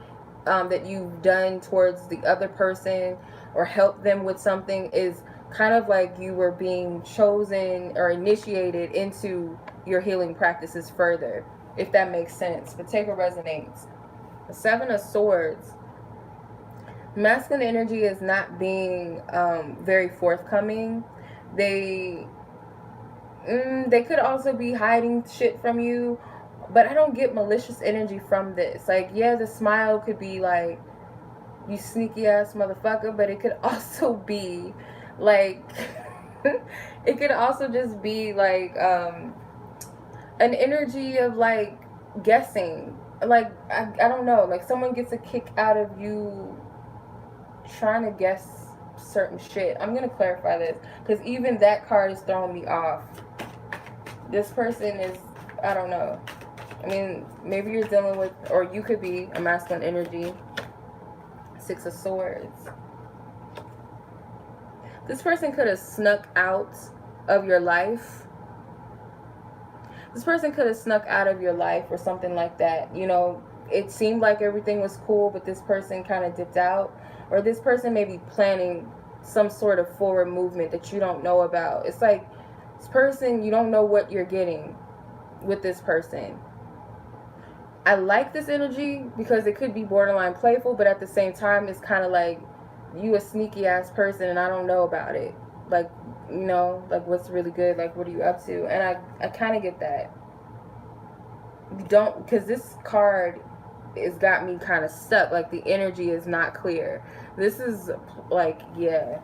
that you've done towards the other person or helped them with something, is kind of like you were being chosen or initiated into your healing practices further, if that makes sense. But take what resonates. The Seven of Swords. Masculine energy is not being very forthcoming. They could also be hiding shit from you, but I don't get malicious energy from this. Like, yeah, the smile could be like, you sneaky ass motherfucker, but it could also be like it could also just be like an energy of like guessing. Like, I don't know, like someone gets a kick out of you trying to guess certain shit. I'm gonna clarify this, because even that card is throwing me off. This person is, I don't know. I mean, maybe you're dealing with, or you could be a masculine energy. Six of Swords. This person could have snuck out of your life. This person could have snuck out of your life or something like that. You know, it seemed like everything was cool, but this person kind of dipped out. Or this person may be planning some sort of forward movement that you don't know about. It's like this person, you don't know what you're getting with this person. I like this energy because it could be borderline playful, but at the same time, it's kind of like you a sneaky ass person and I don't know about it. Like, you know, like what's really good, like what are you up to? And I kind of get that. You don't, because this card has got me kind of stuck. Like the energy is not clear. This is like, yeah.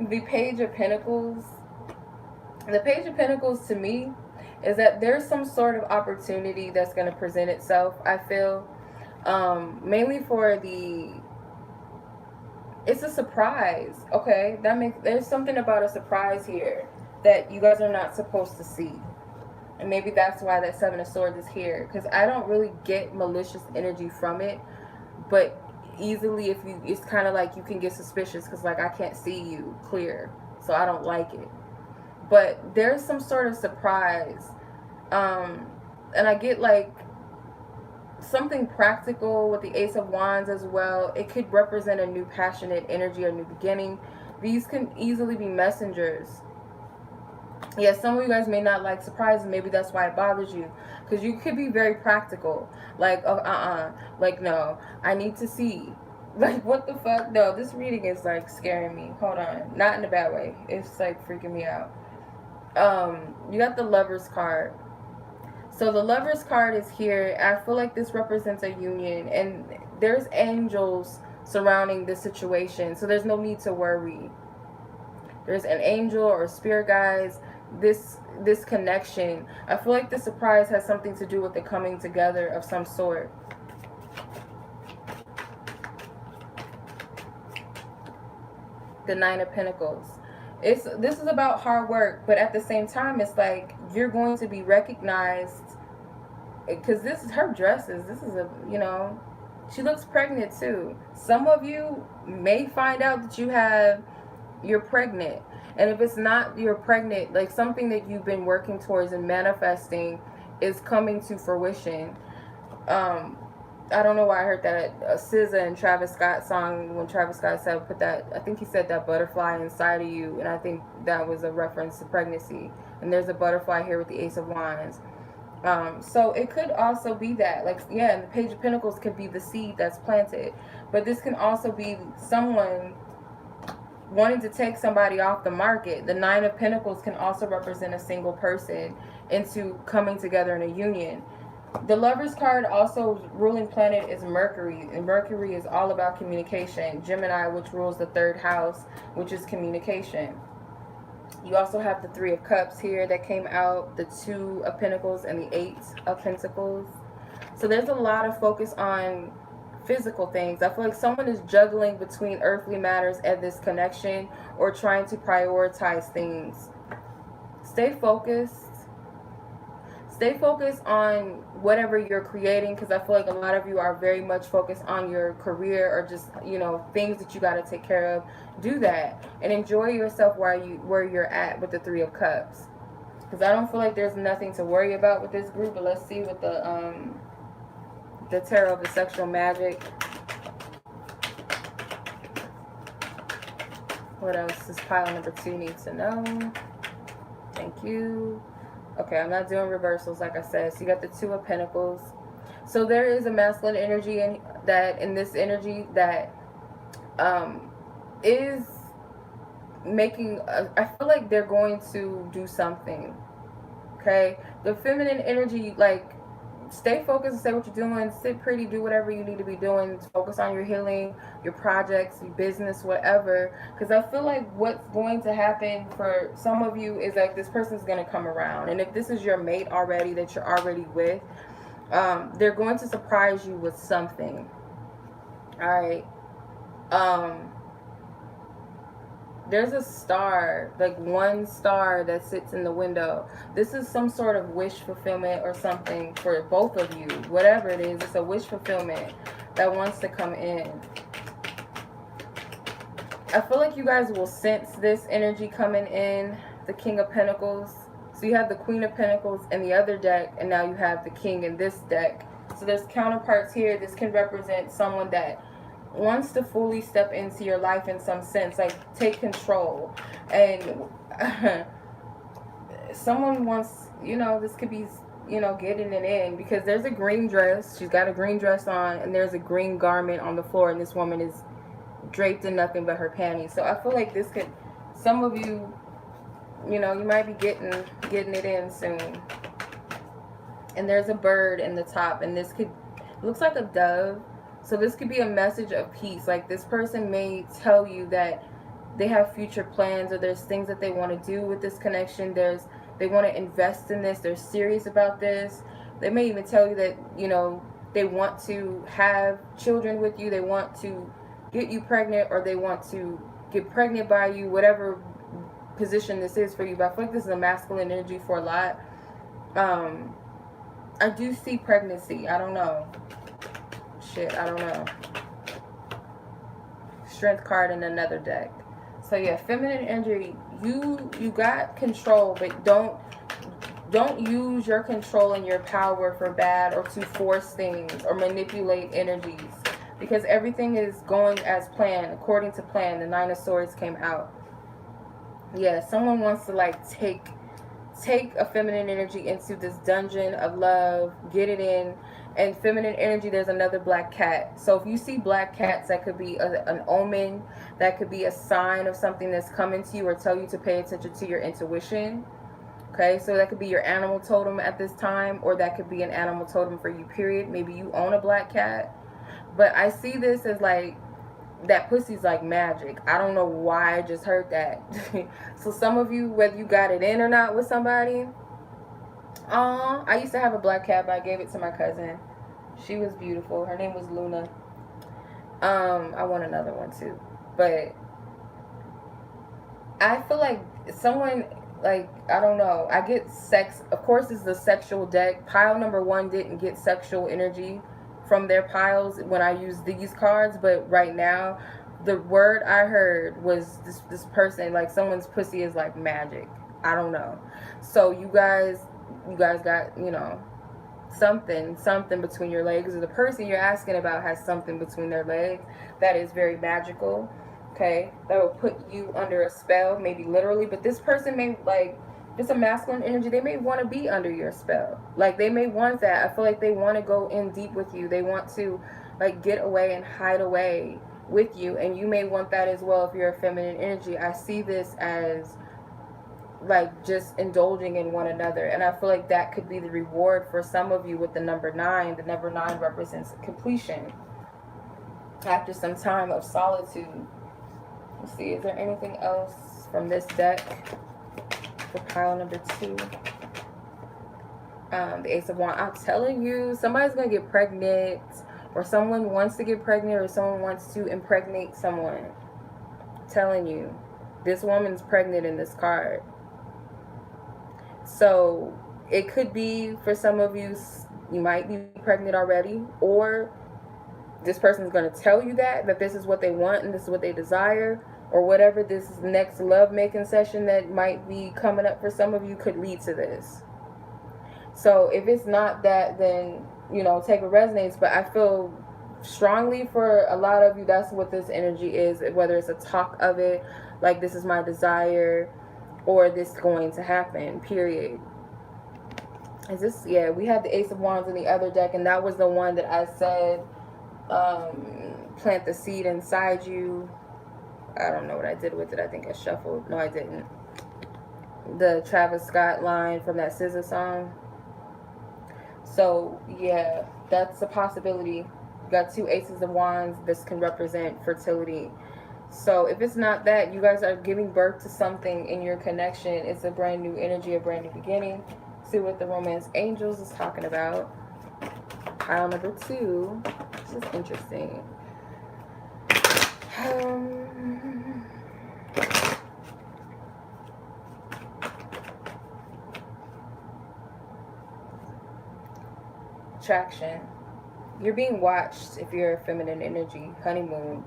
The Page of Pentacles. The Page of Pentacles to me is that there's some sort of opportunity that's going to present itself, I feel. Mainly for the, it's a surprise. Okay, there's something about a surprise here that you guys are not supposed to see. And maybe that's why that Seven of Swords is here, because I don't really get malicious energy from it. But easily, if you, it's kind of like you can get suspicious, because like I can't see you clear, so I don't like it. But there's some sort of surprise, and I get like something practical with the Ace of Wands as well. It could represent a new passionate energy, a new beginning. These can easily be messengers. Yes, some of you guys may not like surprises. Maybe that's why it bothers you, because you could be very practical. Like, oh, like, no, I need to see. Like, what the fuck? No, this reading is like scaring me. Hold on, not in a bad way. It's like freaking me out. You got the Lovers card. So the Lovers card is here. I feel like this represents a union, and there's angels surrounding this situation, so there's no need to worry. There's an angel or spirit guides. This connection, I feel like the surprise has something to do with the coming together of some sort. The Nine of Pentacles. This is about hard work, but at the same time, it's like you're going to be recognized, because this is her dresses. This is a, you know, she looks pregnant too. Some of you may find out that you're pregnant. And if it's not you're pregnant, like something that you've been working towards and manifesting is coming to fruition. I don't know why I heard that SZA and Travis Scott song when Travis Scott said, put that, I think he said that butterfly inside of you, and I think that was a reference to pregnancy. And there's a butterfly here with the Ace of Wands. So it could also be that, like, yeah, and the Page of Pentacles could be the seed that's planted. But this can also be someone wanting to take somebody off the market. The Nine of Pentacles can also represent a single person into coming together in a union. The Lover's card, also ruling planet is Mercury, and Mercury is all about communication. Gemini, which rules the 3rd house, which is communication. You also have the 3 of Cups here that came out, the 2 of Pentacles, and the 8 of Pentacles. So there's a lot of focus on physical things. I feel like someone is juggling between earthly matters and this connection, or trying to prioritize things. Stay focused. Stay focused on whatever you're creating, because I feel like a lot of you are very much focused on your career, or just, you know, things that you got to take care of. Do that and enjoy yourself where you're at with the 3 of Cups, because I don't feel like there's nothing to worry about with this group. But let's see what the Tarot of the Sexual Magic. What else does pile number 2 need to know? Thank you. Okay, I'm not doing reversals, like I said. So you got the 2 of Pentacles. So there is a masculine energy in this energy that is making, I feel like they're going to do something. Okay? The feminine energy, like, stay focused and say what you're doing. Sit pretty, do whatever you need to be doing. Focus on your healing, your projects, your business, whatever. Because I feel like what's going to happen for some of you is like this person's going to come around. And if this is your mate already that you're already with, they're going to surprise you with something. Alright. There's a star, like one star that sits in the window. This is some sort of wish fulfillment or something for both of you. Whatever it is, it's a wish fulfillment that wants to come in. I feel like you guys will sense this energy coming in. The King of Pentacles. So you have the Queen of Pentacles in the other deck, and now you have the King in this deck. So there's counterparts here. This can represent someone that wants to fully step into your life in some sense, like take control. And someone wants, you know, this could be, you know, getting it in, because there's a green dress. She's got a green dress on, and there's a green garment on the floor, and this woman is draped in nothing but her panties. So I feel like this could, some of you, you know, you might be getting it in soon. And there's a bird in the top, and this could, looks like a dove. So this could be a message of peace. Like this person may tell you that they have future plans, or there's things that they want to do with this connection. They want to invest in this. They're serious about this. They may even tell you that, you know, they want to have children with you. They want to get you pregnant, or they want to get pregnant by you, whatever position this is for you. But I feel like this is a masculine energy for a lot. I do see pregnancy. I don't know. I don't know. Strength card in another deck. So yeah, feminine energy. You got control, but don't use your control and your power for bad, or to force things or manipulate energies, because everything is going as planned, according to plan. The 9 of Swords came out. Yeah, someone wants to like take a feminine energy into this dungeon of love, get it in. And feminine energy, there's another black cat. So if you see black cats, that could be an omen. That could be a sign of something that's coming to you, or tell you to pay attention to your intuition. Okay, so that could be your animal totem at this time, or that could be an animal totem for you, period. Maybe you own a black cat. But I see this as like, that pussy's like magic. I don't know why I just heard that. So some of you, whether you got it in or not with somebody, I used to have a black cat, but I gave it to my cousin. She was beautiful. Her name was Luna. I want another one too. But I feel like someone, like, I don't know. I get sex. Of course, it's the sexual deck. Pile number 1 didn't get sexual energy from their piles when I use these cards, but right now, the word I heard was this person, like, someone's pussy is like magic. I don't know. So you guys got, you know, something between your legs, or the person you're asking about has something between their legs that is very magical. Okay, that will put you under a spell, maybe literally, but this person may, like, it's a masculine energy, they may want to be under your spell. Like, they may want that. I feel like they want to go in deep with you. They want to, like, get away and hide away with you, and you may want that as well if you're a feminine energy. I see this as, like, just indulging in one another, and I feel like that could be the reward for some of you with the number 9. The number 9 represents completion after some time of solitude. Let's see, is there anything else from this deck for pile number 2? The Ace of Wands. I'm telling you, somebody's gonna get pregnant, or someone wants to get pregnant, or someone wants to impregnate someone. I'm telling you, this woman's pregnant in this card. So it could be, for some of you, you might be pregnant already, or this person's going to tell you that this is what they want and this is what they desire, or whatever this next love making session that might be coming up for some of you could lead to this. So if it's not that, then, you know, take what resonates. But I feel strongly for a lot of you, that's what this energy is, whether it's a talk of it, like, this is my desire, or this is going to happen, period. Is this, yeah, we had the Ace of Wands in the other deck, and that was the one that I said, plant the seed inside you. I don't know what I did with it. I think I shuffled. No, I didn't. The Travis Scott line from that SZA song. So, yeah, that's a possibility. You got 2 Aces of Wands. This can represent fertility. So if it's not that, you guys are giving birth to something in your connection. It's a brand new energy, a brand new beginning. See what the Romance Angels is talking about. Pile number 2. This is interesting. Attraction. You're being watched if you're a feminine energy. Honeymoon.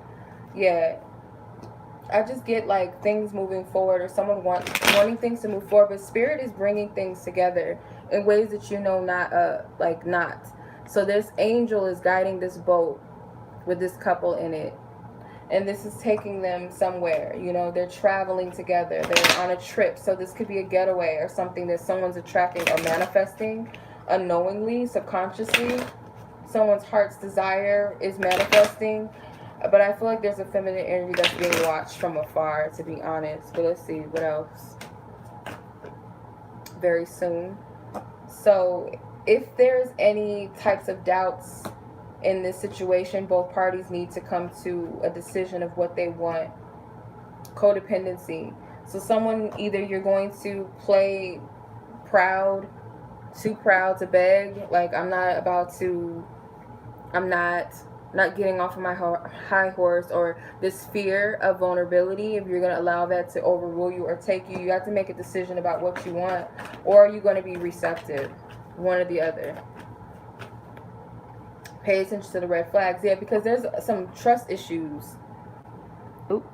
Yeah. I just get, like, things moving forward, or someone wanting things to move forward, but Spirit is bringing things together in ways that you know not. So this angel is guiding this boat with this couple in it, and this is taking them somewhere. You know, they're traveling together, they're on a trip. So this could be a getaway or something that someone's attracting or manifesting unknowingly, subconsciously. Someone's heart's desire is manifesting. But I feel like there's a feminine energy that's being watched from afar, to be honest. But let's see, what else? Very soon. So if there's any types of doubts in this situation, both parties need to come to a decision of what they want. Codependency. So someone, either you're going to play proud, too proud to beg, like, I'm not getting off of my high horse, or this fear of vulnerability. If you're going to allow that to overrule you or take you, you have to make a decision about what you want, or are you going to be receptive? One or the other. Pay attention to the red flags. Yeah, because there's some trust issues. Oop.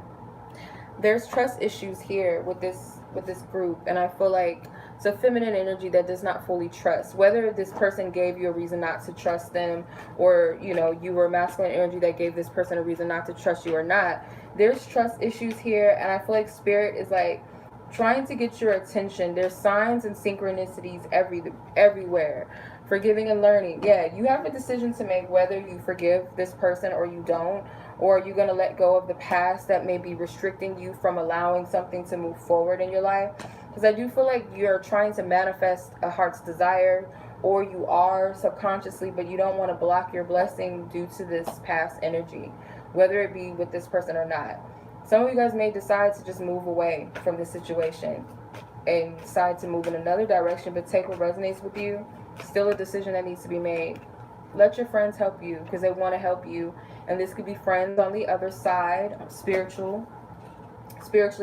There's trust issues here with this group, and I feel like it's a feminine energy that does not fully trust. Whether this person gave you a reason not to trust them, or, you know, you were masculine energy that gave this person a reason not to trust you or not, there's trust issues here, and I feel like Spirit is, like, trying to get your attention. There's signs and synchronicities everywhere. Forgiving and learning. Yeah, you have a decision to make whether you forgive this person or you don't, or are you going to let go of the past that may be restricting you from allowing something to move forward in your life. Because I do feel like you're trying to manifest a heart's desire, or you are subconsciously, but you don't want to block your blessing due to this past energy, whether it be with this person or not. Some of you guys may decide to just move away from this situation and decide to move in another direction, but take what resonates with you. Still a decision that needs to be made. Let your friends help you, because they want to help you. And this could be friends on the other side, spiritually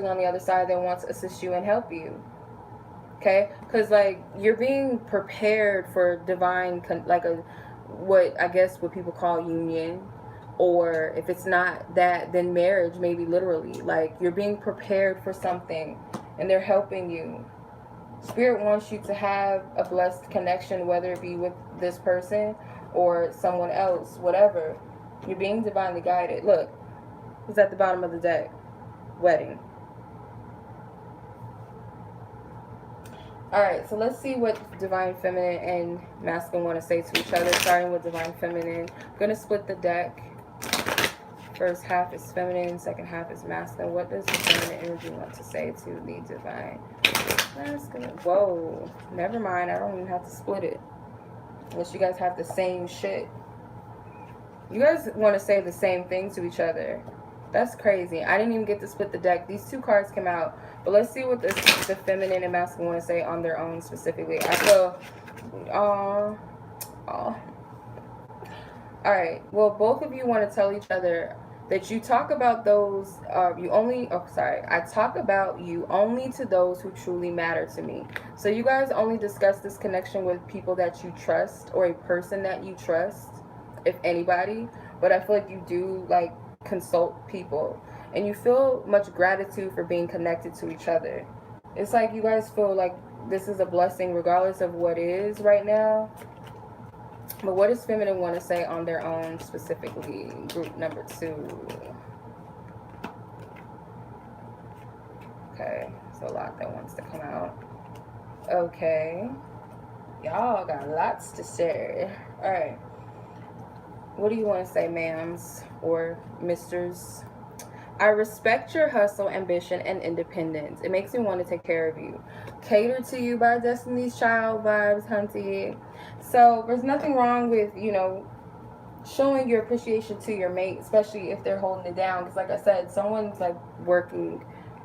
on the other side, that want to assist you and help you. Okay, because like you're being prepared for divine, like a what I guess what people call union, or if it's not that, then marriage, maybe literally. Like you're being prepared for something, and they're helping you. Spirit wants you to have a blessed connection, whether it be with this person or someone else, whatever. You're being divinely guided. Look, who's at the bottom of the deck? Wedding. Alright, so let's see what Divine Feminine and Masculine want to say to each other, starting with Divine Feminine. I'm going to split the deck. First half is feminine, second half is masculine. What does the feminine energy want to say to the divine masculine? Whoa, never mind. I don't even have to split it. Unless you guys have the same shit. You guys want to say the same thing to each other. That's crazy. I didn't even get to split the deck. These two cards came out. But let's see what the feminine and masculine want to say on their own specifically. I feel... Alright, well, both of you want to tell each other that you talk about those, I talk about you only to those who truly matter to me. So you guys only discuss this connection with people that you trust, or a person that you trust, if anybody. But I feel like you do, like, consult people. And you feel much gratitude for being connected to each other. It's like you guys feel like this is a blessing regardless of what is right now. But what does feminine want to say on their own, specifically? Group number 2. Okay, so a lot that wants to come out. Okay. Y'all got lots to share. Alright. What do you want to say, ma'ams or misters? I respect your hustle, ambition, and independence. It makes me want to take care of you. Cater to you by Destiny's Child vibes, hunty. So there's nothing wrong with, you know, showing your appreciation to your mate, especially if they're holding it down. Because like I said, someone's like working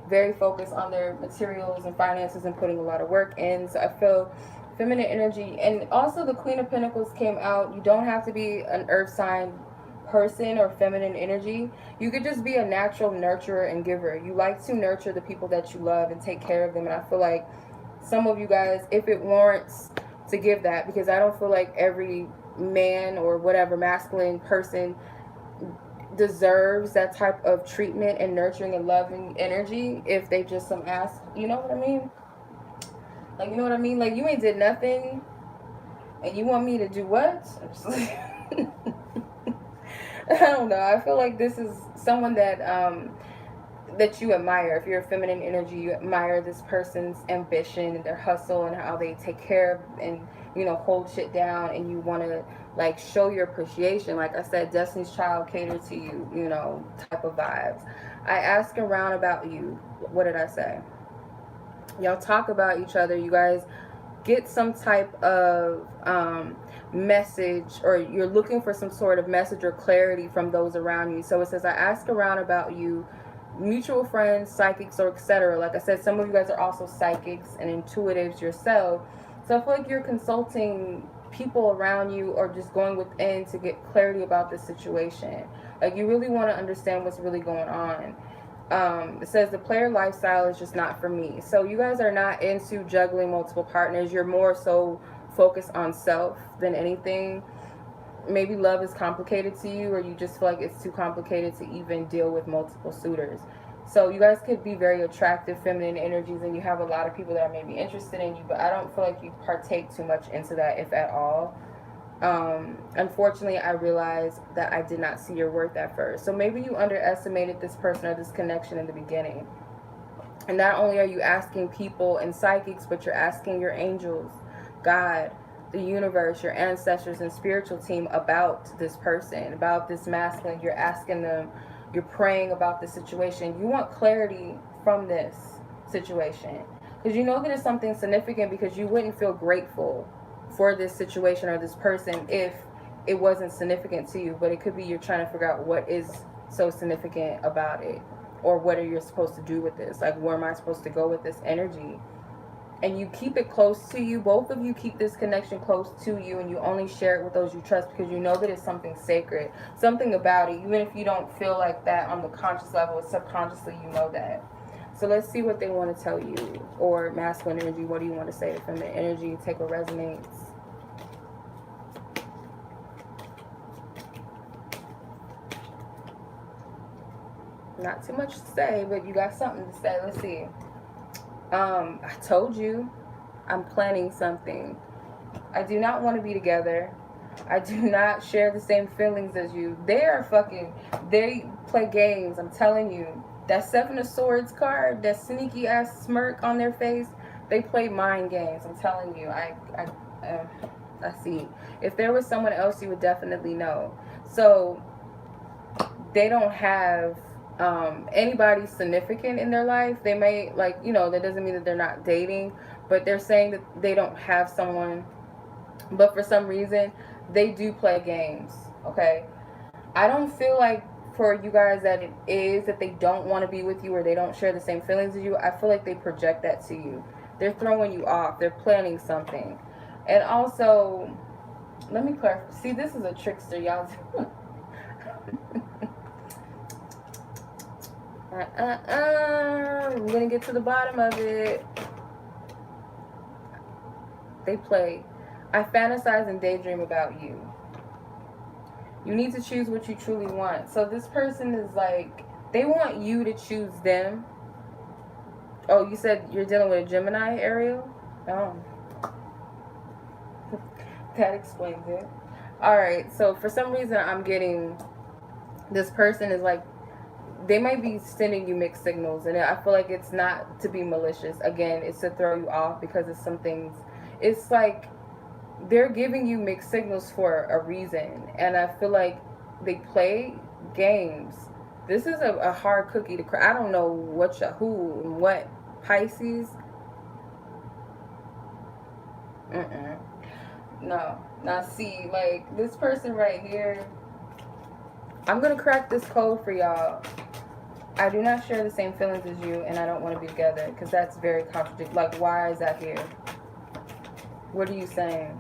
very focused on their materials and finances and putting a lot of work in. So I feel feminine energy. And also the Queen of Pentacles came out. You don't have to be an earth sign person or feminine energy. You could just be a natural nurturer and giver. You like to nurture the people that you love and take care of them. And I feel like some of you guys, if it warrants to give that, because I don't feel like every man or whatever masculine person deserves that type of treatment and nurturing and loving energy if they just some ass, you know what I mean? Like, you know what I mean? Like, you ain't did nothing and you want me to do what? I'm just like I don't know. I feel like this is someone that that you admire. If you're a feminine energy, you admire this person's ambition and their hustle and how they take care of and, you know, hold shit down, and you want to like show your appreciation. Like I said, Destiny's Child, cater to you, you know, type of vibes. I ask around about you. What did I say? Y'all talk about each other. You guys get some type of message, or you're looking for some sort of message or clarity from those around you. So it says, I ask around about you, mutual friends, psychics, or etc. Like I said, some of you guys are also psychics and intuitives yourself. So I feel like you're consulting people around you or just going within to get clarity about the situation. Like you really want to understand what's really going on. It says the player lifestyle is just not for me. So you guys are not into juggling multiple partners. You're more so focused on self than anything. Maybe love is complicated to you, or you just feel like it's too complicated to even deal with multiple suitors. So you guys could be very attractive feminine energies, and you have a lot of people that are maybe interested in you, but I don't feel like you partake too much into that, if at all. Unfortunately, I realized that I did not see your worth at first. So maybe you underestimated this person or this connection in the beginning. And not only are you asking people and psychics, but you're asking your angels, God, the universe, your ancestors and spiritual team about this person, about this masculine. You're asking them, you're praying about the situation. You want clarity from this situation, because you know that it's something significant, because you wouldn't feel grateful for this situation or this person if it wasn't significant to you. But it could be you're trying to figure out what is so significant about it, or what are you supposed to do with this, like where am I supposed to go with this energy. And you keep it close to you. Both of you keep this connection close to you, and you only share it with those you trust, because you know that it's something sacred, something about it. Even if you don't feel like that on the conscious level, subconsciously you know that. So let's see what they want to tell you. Or masculine energy, what do you want to say? Feminine energy, take what resonates. Not too much to say, but you got something to say. Let's see. I told you, I'm planning something. I do not want to be together. I do not share the same feelings as you. They play games, I'm telling you. That Seven of Swords card, that sneaky ass smirk on their face, they play mind games, I'm telling you. I see. If there was someone else, you would definitely know. So, they don't have anybody significant in their life. They may, like, you know, that doesn't mean that they're not dating, but they're saying that they don't have someone, but for some reason they do play games. Okay, I don't feel like for you guys that it is that they don't want to be with you or they don't share the same feelings as you. I feel like they project that to you. They're throwing you off. They're planning something. And also, let me clarify. See, this is a trickster, y'all. I'm gonna get to the bottom of it. They play. I fantasize and daydream about you. You need to choose what you truly want. So this person is like, they want you to choose them. Oh, you said you're dealing with a Gemini, Ariel? Oh. That explains it. Alright, so for some reason I'm getting, this person is like, they might be sending you mixed signals, and I feel like it's not to be malicious. Again, it's to throw you off because it's some things. It's like they're giving you mixed signals for a reason, and I feel like they play games. This is a hard cookie to crack. I don't know who and what. Pisces. No. Now see, like this person right here. I'm gonna crack this code for y'all. I do not share the same feelings as you, and I don't want to be together, because that's very contradictory. Like, why is that here? What are you saying?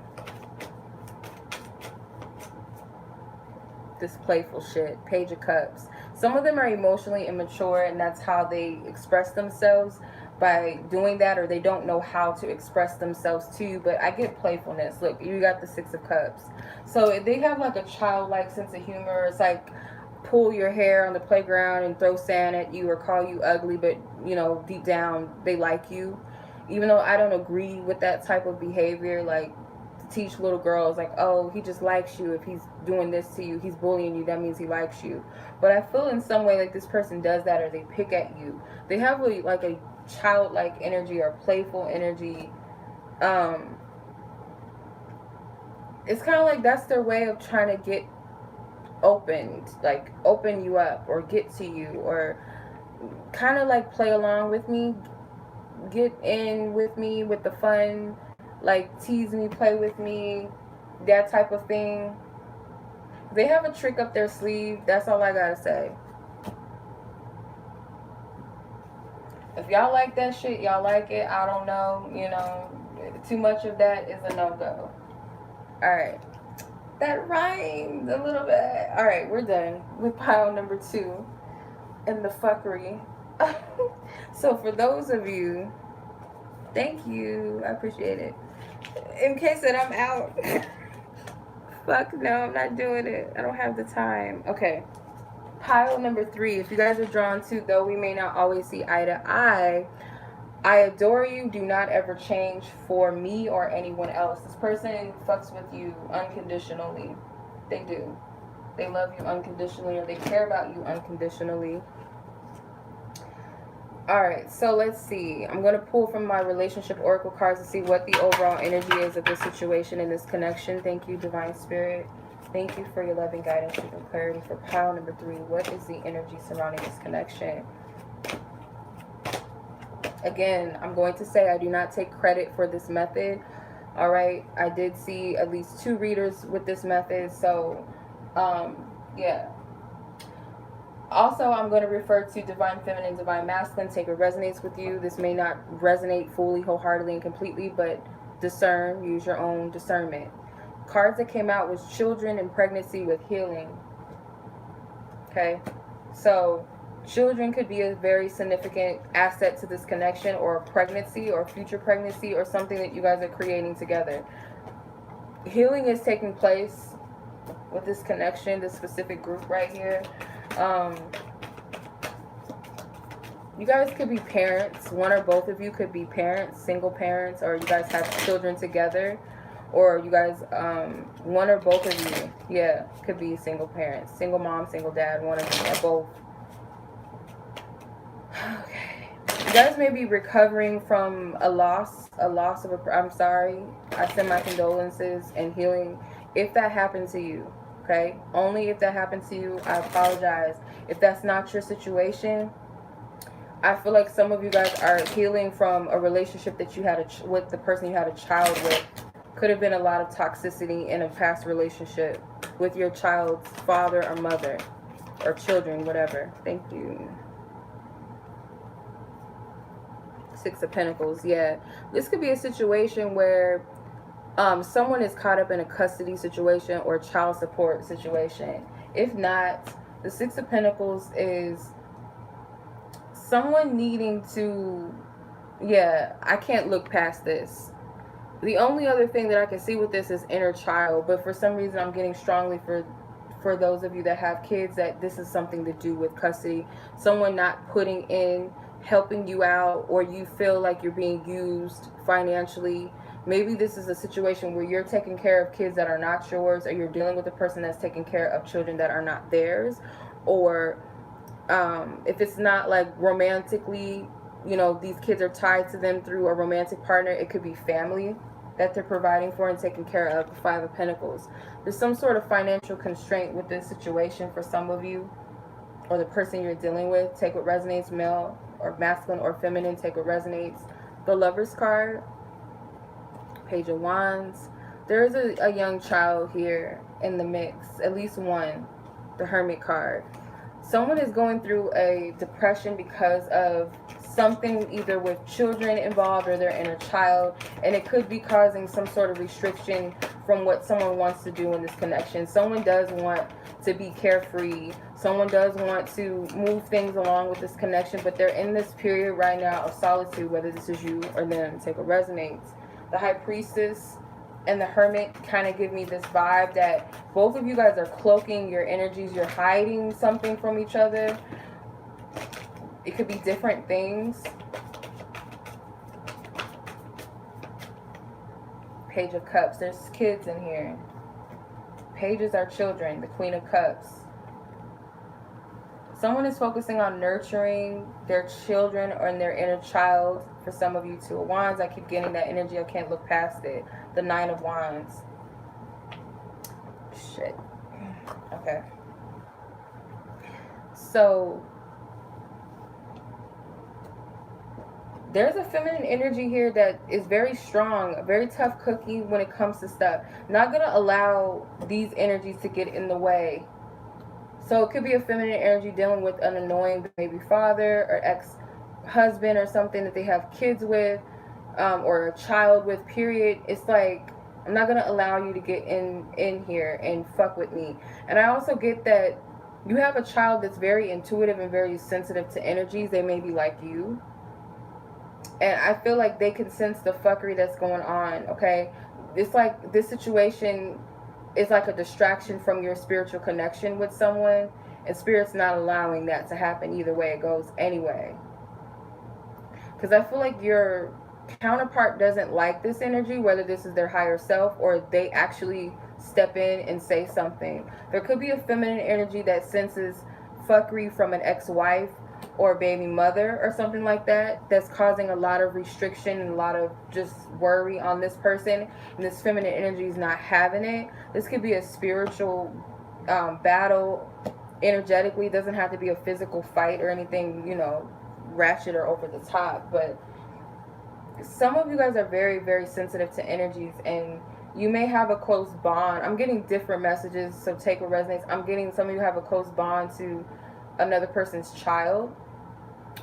This playful shit. Page of Cups. Some of them are emotionally immature, and that's how they express themselves, by doing that, or they don't know how to express themselves to you. But I get playfulness. Look, you got the Six of Cups. So they have like a childlike sense of humor. It's like pull your hair on the playground and throw sand at you or call you ugly, but you know deep down they like you. Even though I don't agree with that type of behavior, like to teach little girls like, oh, he just likes you. If he's doing this to you, he's bullying you, that means he likes you. But I feel in some way like this person does that, or they pick at you. They have like a childlike energy or playful energy. It's kind of like that's their way of trying to get opened, like open you up or get to you, or kind of like play along with me, get in with me with the fun, like tease me, play with me, that type of thing. They have a trick up their sleeve. That's all I gotta say. If y'all like that shit, y'all like it. I don't know, you know, too much of that is a no-go. Alright. That rhymed a little bit. Alright, we're done with pile number 2 and the fuckery. So for those of you, thank you. I appreciate it. In case that I'm out. Fuck no, I'm not doing it. I don't have the time. Okay. Pile number 3. If you guys are drawn to, though we may not always see eye to eye, I adore you. Do not ever change for me or anyone else. This person fucks with you unconditionally. They do. They love you unconditionally, or they care about you unconditionally. Alright, so let's see. I'm going to pull from my relationship oracle cards to see what the overall energy is of this situation and this connection. Thank you, Divine Spirit. Thank you for your loving guidance and clarity. For pile number 3, what is the energy surrounding this connection? Again, I'm going to say I do not take credit for this method. Alright, I did see at least 2 readers with this method, so yeah. Also, I'm going to refer to Divine Feminine, Divine Masculine. Take what resonates with you. This may not resonate fully, wholeheartedly, and completely, but discern. Use your own discernment. Cards that came out was children and pregnancy with healing. Okay, so Children could be a very significant asset to this connection, or pregnancy or future pregnancy or something that you guys are creating together. Healing is taking place with this connection, this specific group right here. You guys could be parents. One or both of you could be parents, single parents, or you guys have children together. Or you guys, one or both of you, yeah, could be single parents. Single mom, single dad, one of you, or both. Okay. You guys may be recovering from a loss of a, I'm sorry. I send my condolences and healing if that happened to you, okay? Only if that happened to you, I apologize. If that's not your situation, I feel like some of you guys are healing from a relationship that you had with the person you had a child with. Could have been a lot of toxicity in a past relationship with your child's father or mother or children, whatever. Thank you. Six of Pentacles, yeah. This could be a situation where someone is caught up in a custody situation or child support situation. If not, the Six of Pentacles is someone needing to, yeah, I can't look past this. The only other thing that I can see with this is inner child, but for some reason I'm getting strongly for those of you that have kids that this is something to do with custody. Someone not putting in, helping you out, or you feel like you're being used financially. Maybe this is a situation where you're taking care of kids that are not yours, or you're dealing with a person that's taking care of children that are not theirs. Or if it's not like romantically, you know, these kids are tied to them through a romantic partner, it could be family that they're providing for and taking care of. The Five of Pentacles. There's some sort of financial constraint with this situation for some of you, or the person you're dealing with. Take what resonates, male or masculine or feminine, take what resonates. The Lover's card, Page of Wands. There's a young child here in the mix, at least one. The Hermit card. Someone is going through a depression because of something, either with children involved or their inner child, and it could be causing some sort of restriction from what someone wants to do in this connection. Someone does want to be carefree. Someone does want to move things along with this connection, but they're in this period right now of solitude, whether this is you or them. Take what resonates. The High Priestess and the Hermit kind of give me this vibe that both of you guys are cloaking your energies. You're hiding something from each other. It could be different things. Page of Cups. There's kids in here. Pages are children. The Queen of Cups. Someone is focusing on nurturing their children or their inner child. For some of you, Two of Wands. I keep getting that energy. I can't look past it. The Nine of Wands. Shit. Okay. So there's a feminine energy here that is very strong, a very tough cookie when it comes to stuff. Not going to allow these energies to get in the way. So it could be a feminine energy dealing with an annoying baby father or ex-husband or something that they have kids with, or a child with, period. It's like, I'm not going to allow you to get in here and fuck with me. And I also get that you have a child that's very intuitive and very sensitive to energies. They may be like you. And I feel like they can sense the fuckery that's going on, okay? It's like this situation is like a distraction from your spiritual connection with someone. And Spirit's not allowing that to happen either way it goes anyway. Because I feel like your counterpart doesn't like this energy, whether this is their higher self or they actually step in and say something. There could be a feminine energy that senses fuckery from an ex-wife or baby mother or something like that, that's causing a lot of restriction and a lot of just worry on this person, and this feminine energy is not having it. This could be a spiritual battle energetically. It doesn't have to be a physical fight or anything, you know, ratchet or over the top, but some of you guys are very, very sensitive to energies, and you may have a close bond. I'm getting different messages, so take what resonates. I'm getting some of you have a close bond to another person's child,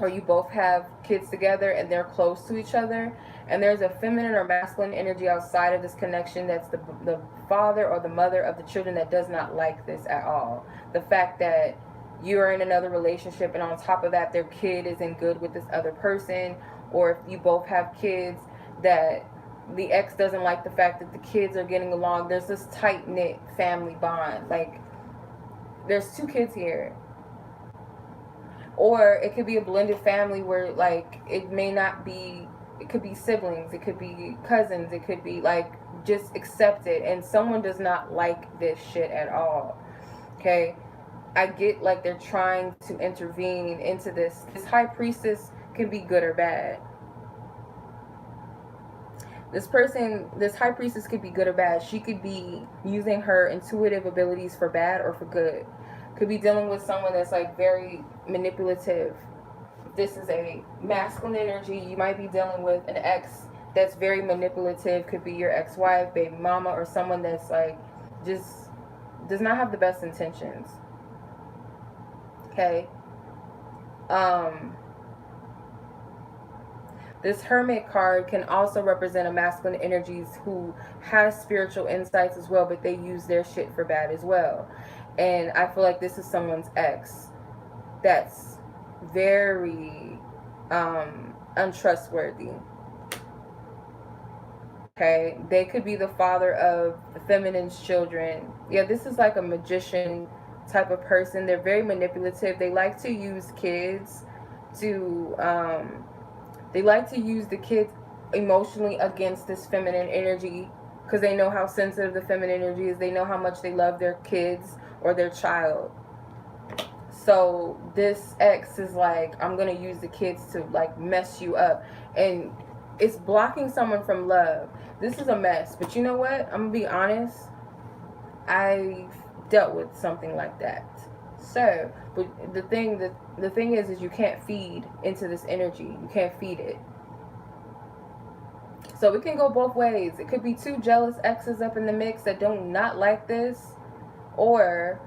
or you both have kids together and they're close to each other, and there's a feminine or masculine energy outside of this connection that's the father or the mother of the children that does not like this at all. The fact that you're in another relationship, and on top of that their kid isn't good with this other person, or if you both have kids, that the ex doesn't like the fact that the kids are getting along. There's this tight-knit family bond. Like, there's 2 kids here. Or it could be a blended family where, like, it may not be, it could be siblings, it could be cousins, it could be, like, just accept it. And someone does not like this shit at all. Okay? I get, like, they're trying to intervene into this. This high priestess can be good or bad. This person, this high priestess could be good or bad. She could be using her intuitive abilities for bad or for good. Could be dealing with someone that's, like, very manipulative. This is a masculine energy. You might be dealing with an ex that's very manipulative. Could be your ex-wife, baby mama, or someone that's, like, just does not have the best intentions. Okay? This Hermit card can also represent a masculine energies who has spiritual insights as well, but they use their shit for bad as well. And I feel like this is someone's ex that's very untrustworthy. Okay? They could be the father of the feminine's children. Yeah, this is like a magician type of person. They're very manipulative. They like to use kids to... they like to use the kids emotionally against this feminine energy because they know how sensitive the feminine energy is. They know how much they love their kids or their child. So this ex is like, I'm going to use the kids to, like, mess you up. And it's blocking someone from love. This is a mess. But you know what? I'm going to be honest. I've dealt with something like that. So, but the thing is you can't feed into this energy. You can't feed it. So it can go both ways. It could be 2 jealous exes up in the mix that don't not like this, or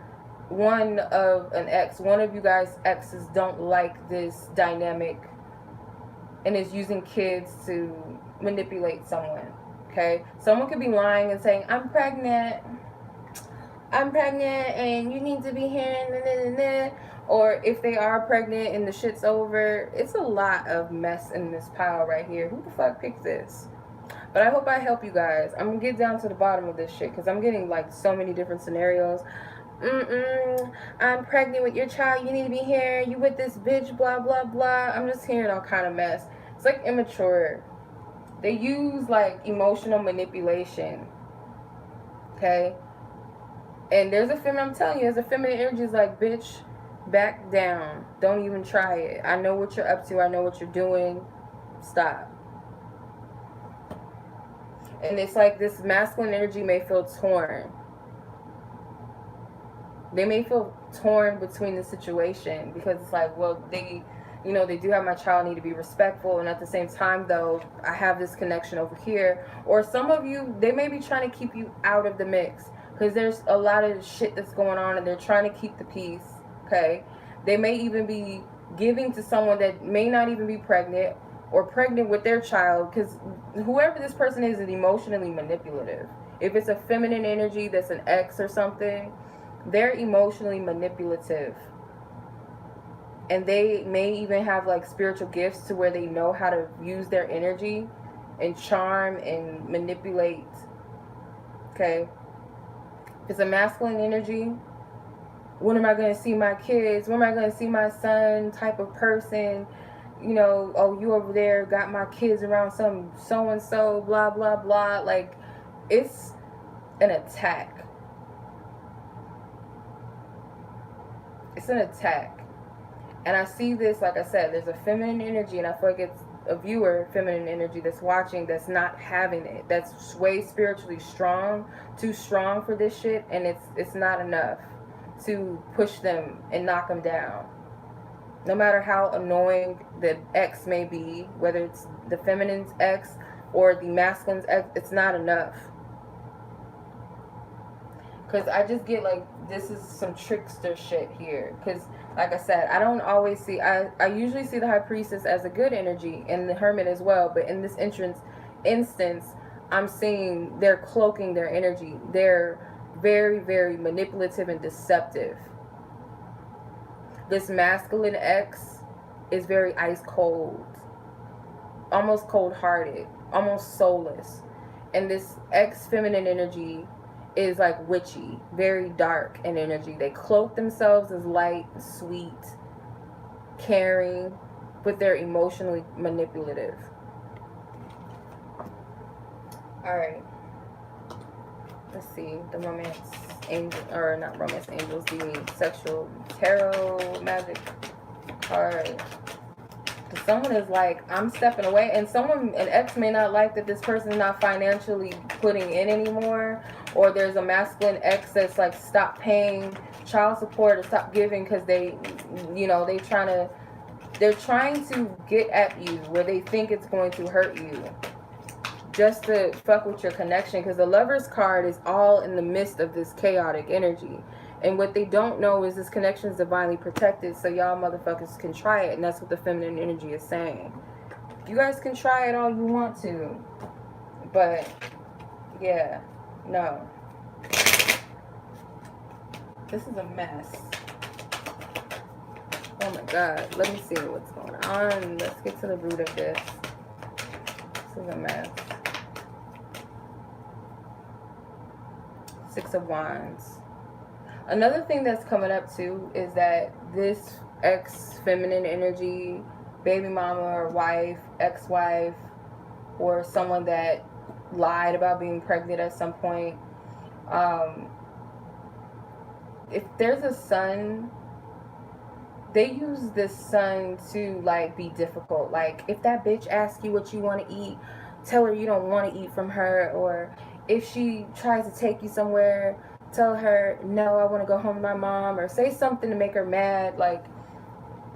one of you guys exes don't like this dynamic and is using kids to manipulate someone. Okay? Someone could be lying and saying, I'm pregnant and you need to be here, or if they are pregnant and the shit's over. It's a lot of mess in this pile right here. Who the fuck picked this? But I hope I help you guys. I'm gonna get down to the bottom of this shit because I'm getting, like, so many different scenarios. I'm pregnant with your child, you need to be here, you with this bitch, blah blah blah. I'm just hearing all kind of mess. It's like immature. They use, like, emotional manipulation. Okay? And there's a feminine, I'm telling you, there's a feminine energy is like, bitch, back down. Don't even try it. I know what you're up to. I know what you're doing. Stop. And it's like this masculine energy may feel torn. They may feel torn between the situation because it's like, well, they do have my child, need to be respectful, and at the same time, though, I have this connection over here. Or some of you, they may be trying to keep you out of the mix because there's a lot of shit that's going on and they're trying to keep the peace. Okay? They may even be giving to someone that may not even be pregnant or pregnant with their child, because whoever this person is emotionally manipulative. If it's a feminine energy that's an ex or something, they're emotionally manipulative. And they may even have, like, spiritual gifts to where they know how to use their energy and charm and manipulate. Okay? If it's a masculine energy, when am I going to see my kids? When am I going to see my son type of person? You know, oh, you over there got my kids around some so-and-so, blah, blah, blah. Like, it's an attack. It's an attack. And I see this, like I said, there's a feminine energy, and I feel like it's a viewer, feminine energy, that's watching, that's not having it. That's way spiritually strong, too strong for this shit, and it's not enough to push them and knock them down. No matter how annoying the ex may be, whether it's the feminine's ex or the masculine's ex, it's not enough. Because I just get, like, this is some trickster shit here. Because, like I said, I don't always see, I usually see the High Priestess as a good energy, and the Hermit as well. But in this instance, I'm seeing they're cloaking their energy. They're very, very manipulative and deceptive. This masculine X is very ice cold, almost cold-hearted, almost soulless. And this X feminine energy is like witchy, very dark in energy. They cloak themselves as light, sweet, caring, but they're emotionally manipulative. Alright. Let's see. The romance angel, or not romance angels, the sexual tarot magic card. Someone is like, I'm stepping away, and an ex may not like that this person is not financially putting in anymore, or there's a masculine ex that's like, stop paying child support or stop giving because they, you know, they're trying to get at you where they think it's going to hurt you, just to fuck with your connection, because the Lover's card is all in the midst of this chaotic energy. And what they don't know is this connection is divinely protected, so y'all motherfuckers can try it. And that's what the feminine energy is saying. You guys can try it all you want to. But, yeah, no. This is a mess. Oh my God. Let me see what's going on. Let's get to the root of this. This is a mess. Six of Wands. Another thing that's coming up too is that this ex feminine energy, baby mama or wife, ex-wife, or someone that lied about being pregnant at some point, if there's a son, they use this son to like be difficult. Like, if that bitch asks you what you want to eat, tell her you don't want to eat from her. Or if she tries to take you somewhere, tell her, no, I want to go home with my mom. Or say something to make her mad. Like,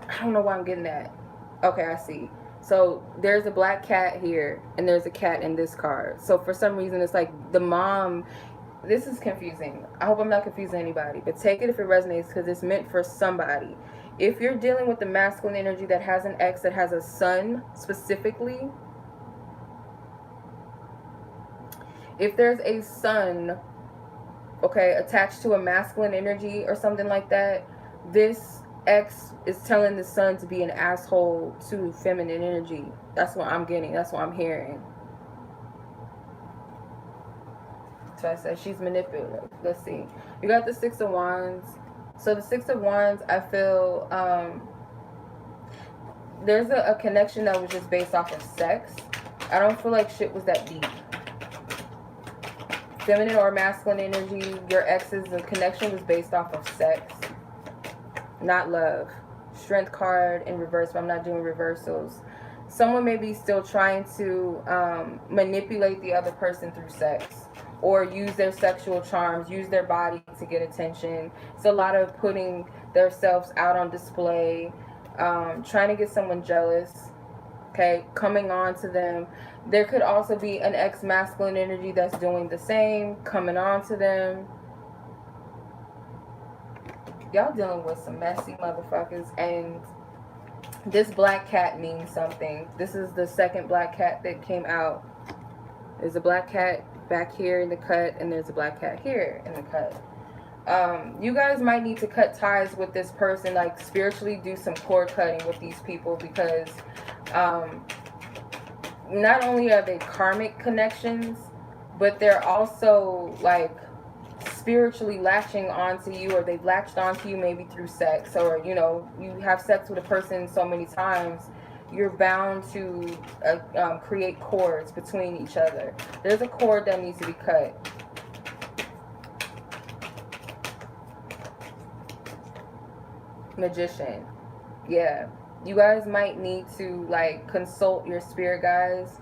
I don't know why I'm getting that. Okay, I see. So there's a black cat here, and there's a cat in this card. So for some reason, it's like the mom. This is confusing. I hope I'm not confusing anybody, but take it if it resonates, because it's meant for somebody. If you're dealing with the masculine energy that has an ex that has a son specifically, if there's a son, okay, attached to a masculine energy or something like that, this ex is telling the son to be an asshole to feminine energy. That's what I'm getting. That's what I'm hearing. So I said she's manipulative. Let's see. You got the Six of Wands. So the Six of Wands, I feel there's a connection that was just based off of sex. I don't feel like shit was that deep. Feminine or masculine energy, your ex's connection was based off of sex, not love. Strength card in reverse, but I'm not doing reversals. Someone may be still trying to manipulate the other person through sex, or use their sexual charms, use their body to get attention. It's a lot of putting themselves out on display, trying to get someone jealous, okay, coming on to them. There could also be an ex-masculine energy that's doing the same, coming on to them. Y'all dealing with some messy motherfuckers, and this black cat means something. This is the second black cat that came out. There's a black cat back here in the cut, and there's a black cat here in the cut. You guys might need to cut ties with this person, like spiritually do some cord cutting with these people, because not only are they karmic connections, but they're also like spiritually latching onto you, or they've latched onto you maybe through sex, or you know, you have sex with a person so many times you're bound to create cords between each other. There's a cord that needs to be cut. Magician. Yeah, you guys might need to like consult your spirit guides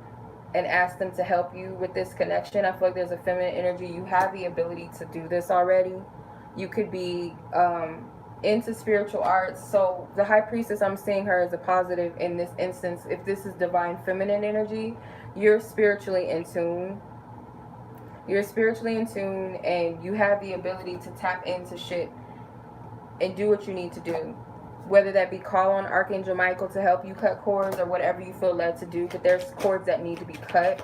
and ask them to help you with this connection. I feel like there's a feminine energy. You have the ability to do this already. You could be into spiritual arts. So the High Priestess, I'm seeing her as a positive in this instance. If this is divine feminine energy, you're spiritually in tune. You're spiritually in tune, and you have the ability to tap into shit and do what you need to do. Whether that be call on Archangel Michael to help you cut cords, or whatever you feel led to do. But there's cords that need to be cut.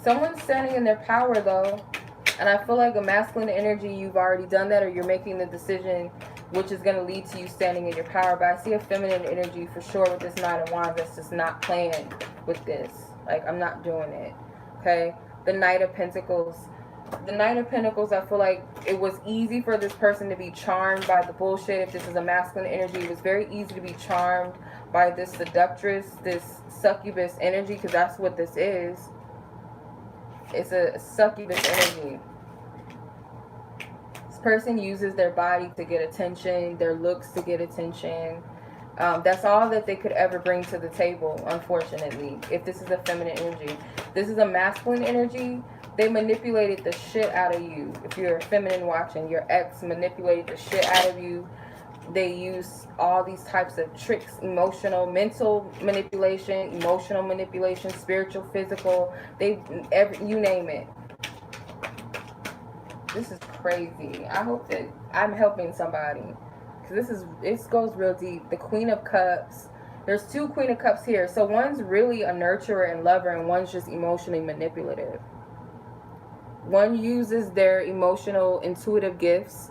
Someone's standing in their power, though. And I feel like a masculine energy, you've already done that, or you're making the decision, which is going to lead to you standing in your power. But I see a feminine energy for sure with this Nine of Wands that's just not playing with this. Like, I'm not doing it. Okay? The Knight of Pentacles. The Knight of Pentacles, I feel like it was easy for this person to be charmed by the bullshit. If this is a masculine energy, it was very easy to be charmed by this seductress, this succubus energy, because that's what this is. It's a succubus energy. This person uses their body to get attention, their looks to get attention. That's all that they could ever bring to the table, unfortunately, if this is a feminine energy. This is a masculine energy. They manipulated the shit out of you. If you're a feminine watching, your ex manipulated the shit out of you. They use all these types of tricks, emotional, mental manipulation, emotional manipulation, spiritual, physical. You name it. This is crazy. I hope that I'm helping somebody, because it goes real deep. The Queen of Cups. There's two Queen of Cups here. So one's really a nurturer and lover, and one's just emotionally manipulative. One uses their emotional, intuitive gifts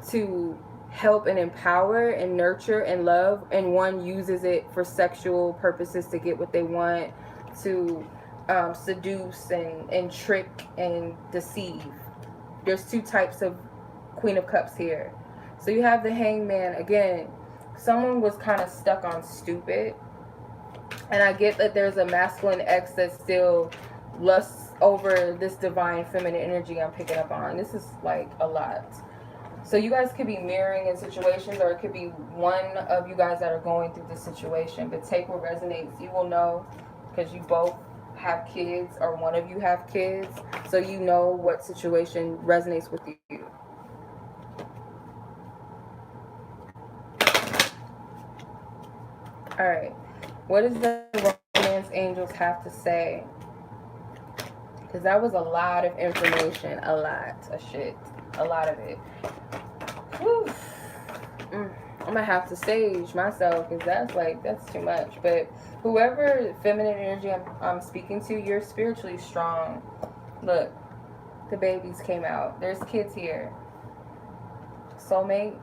to help and empower and nurture and love, and one uses it for sexual purposes to get what they want, to seduce and trick and deceive. There's two types of Queen of Cups here. So you have the Hangman. Again, someone was kind of stuck on stupid, and I get that there's a masculine ex that still lusts over this divine feminine energy I'm picking up on. This is like a lot. So you guys could be mirroring in situations, or it could be one of you guys that are going through this situation. But take what resonates. You will know, because you both have kids, or one of you have kids. So you know what situation resonates with you. Alright. What does the romance angels have to say? Because that was a lot of information. A lot of shit. A lot of it. Whew. I'm gonna have to sage myself, because that's too much. But whoever feminine energy I'm speaking to, you're spiritually strong. Look, the babies came out. There's kids here. Soulmate.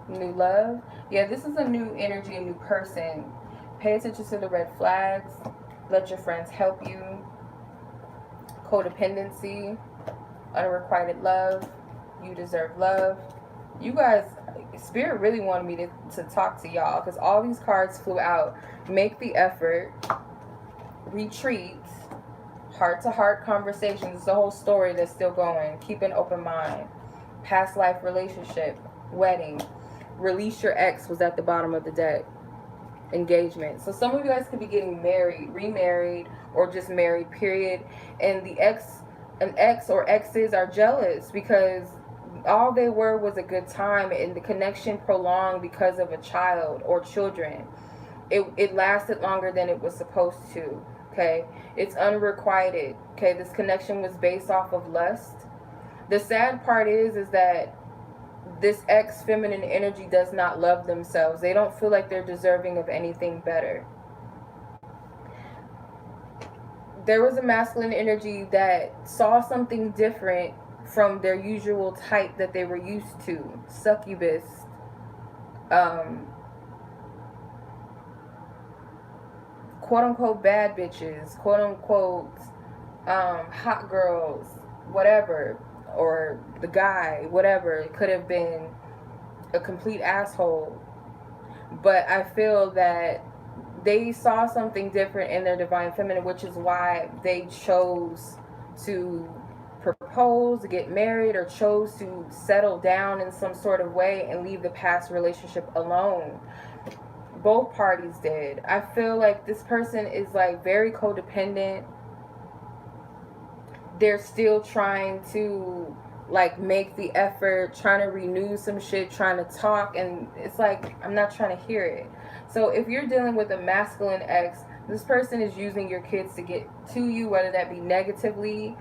New love. Yeah, this is a new energy, a new person. Pay attention to the red flags. Let your friends help you. Codependency. Unrequited love. You deserve love. You guys, Spirit really wanted me to talk to y'all, because all these cards flew out. Make the effort. Retreat. Heart-to-heart conversations. It's a whole story that's still going. Keep an open mind. Past life relationship. Wedding. Release your ex was at the bottom of the deck. Engagement. So some of you guys could be getting married, remarried, or just married, period. And an ex or exes are jealous, because all they were was a good time, and the connection prolonged because of a child or children. It lasted longer than it was supposed to. Okay, it's unrequited. Okay, this connection was based off of lust. The sad part is that this ex feminine energy does not love themselves. They don't feel like they're deserving of anything better. There was a masculine energy that saw something different from their usual type that they were used to. Succubus. Quote unquote bad bitches. Quote unquote hot girls. Whatever. Or the guy. Whatever. It could have been a complete asshole. But I feel that they saw something different in their divine feminine, which is why they chose to propose, get married, or chose to settle down in some sort of way and leave the past relationship alone. Both parties did. I feel like this person is like very codependent. They're still trying to like make the effort, trying to renew some shit, trying to talk, and it's like, I'm not trying to hear it. So if you're dealing with a masculine ex, this person is using your kids to get to you, whether that be negatively,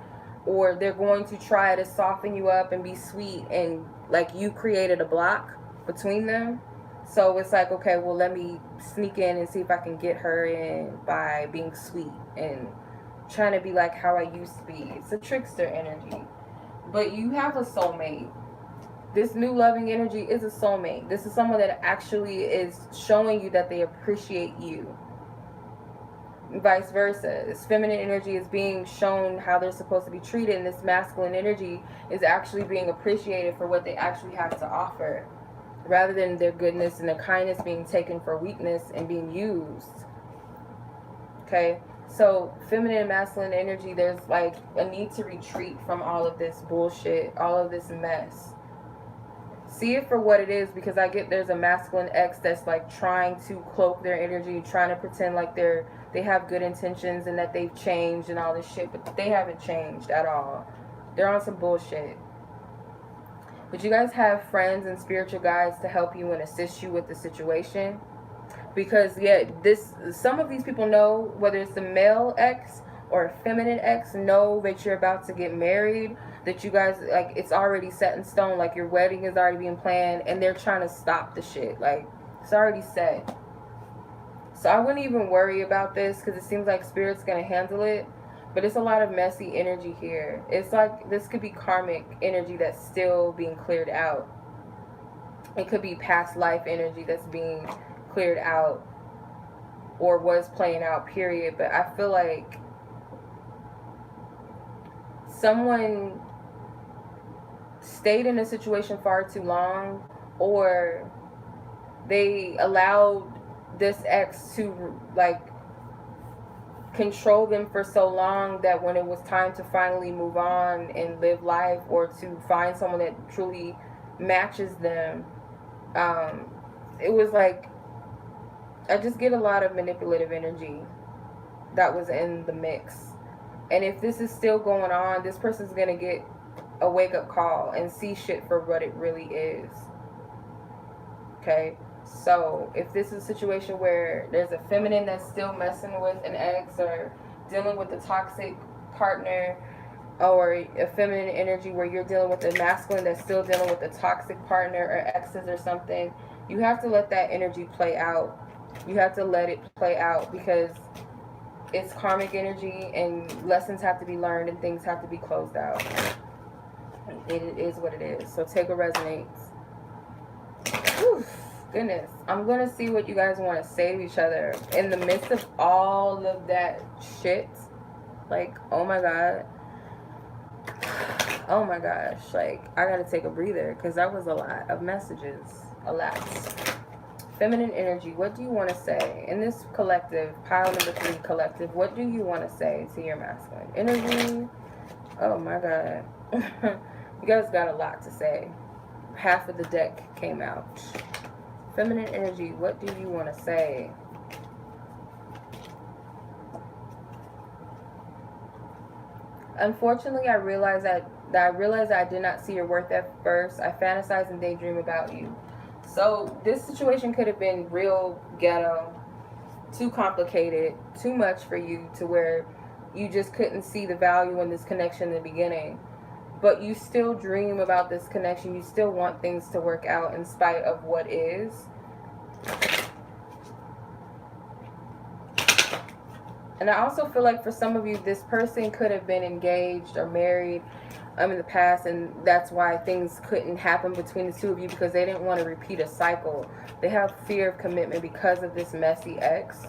or they're going to try to soften you up and be sweet, and like you created a block between them. So it's like, okay, well, let me sneak in and see if I can get her in by being sweet and trying to be like how I used to be. It's a trickster energy. But you have a soulmate. This new loving energy is a soulmate. This is someone that actually is showing you that they appreciate you. Vice versa. This feminine energy is being shown how they're supposed to be treated, and this masculine energy is actually being appreciated for what they actually have to offer, rather than their goodness and their kindness being taken for weakness and being used. Okay? So, feminine and masculine energy, there's like a need to retreat from all of this bullshit, all of this mess. See it for what it is, because I get there's a masculine ex that's like trying to cloak their energy, trying to pretend like they have good intentions and that they've changed and all this shit, but they haven't changed at all. They're on some bullshit. But you guys have friends and spiritual guides to help you and assist you with the situation. Because some of these people know, whether it's the male ex or a feminine ex, know that you're about to get married, that you guys, like, it's already set in stone, like your wedding is already being planned, and they're trying to stop the shit. Like, it's already set. So I wouldn't even worry about this, because it seems like Spirit's going to handle it. But it's a lot of messy energy here. It's like this could be karmic energy that's still being cleared out. It could be past life energy that's being cleared out or was playing out, period. But I feel like someone stayed in a situation far too long, or they allowed this ex to like control them for so long that when it was time to finally move on and live life, or to find someone that truly matches them, it was like, I just get a lot of manipulative energy that was in the mix. And if this is still going on, this person's gonna get a wake-up call and see shit for what it really is. Okay? So, if this is a situation where there's a feminine that's still messing with an ex, or dealing with a toxic partner, or a feminine energy where you're dealing with a masculine that's still dealing with a toxic partner or exes or something, you have to let that energy play out. You have to let it play out, because it's karmic energy and lessons have to be learned and things have to be closed out. It is what it is. So take what resonates. Whew, goodness. I'm going to see what you guys want to say to each other in the midst of all of that shit. Like, oh my God. Oh my gosh. Like, I got to take a breather, because that was a lot of messages. A lot. Feminine energy, what do you want to say? In this collective, pile number 3 collective, what do you want to say to your masculine energy? Oh my God. You guys got a lot to say. Half of the deck came out. Feminine energy, what do you want to say? Unfortunately, I realized that I did not see your worth at first. I fantasize and daydream about you. So this situation could have been real ghetto, too complicated, too much for you, to where you just couldn't see the value in this connection in the beginning. But you still dream about this connection. You still want things to work out in spite of what is. And I also feel like for some of you, this person could have been engaged or married in the past, and that's why things couldn't happen between the two of you, because they didn't want to repeat a cycle. They have fear of commitment because of this messy ex.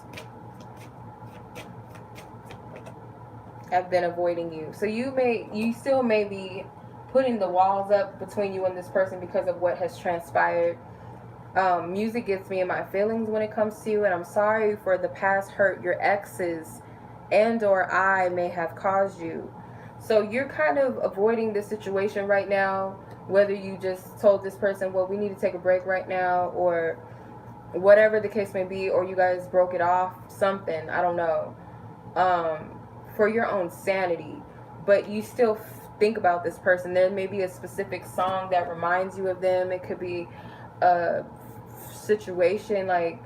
Have been avoiding you. So you still may be putting the walls up between you and this person because of what has transpired. Music gets me in my feelings when it comes to you, and I'm sorry for the past hurt your exes and or I may have caused you. So you're kind of avoiding this situation right now, whether you just told this person, well, we need to take a break right now, or whatever the case may be, or you guys broke it off, something, I don't know, for your own sanity. But you still think about this person. There may be a specific song that reminds you of them. It could be a situation, like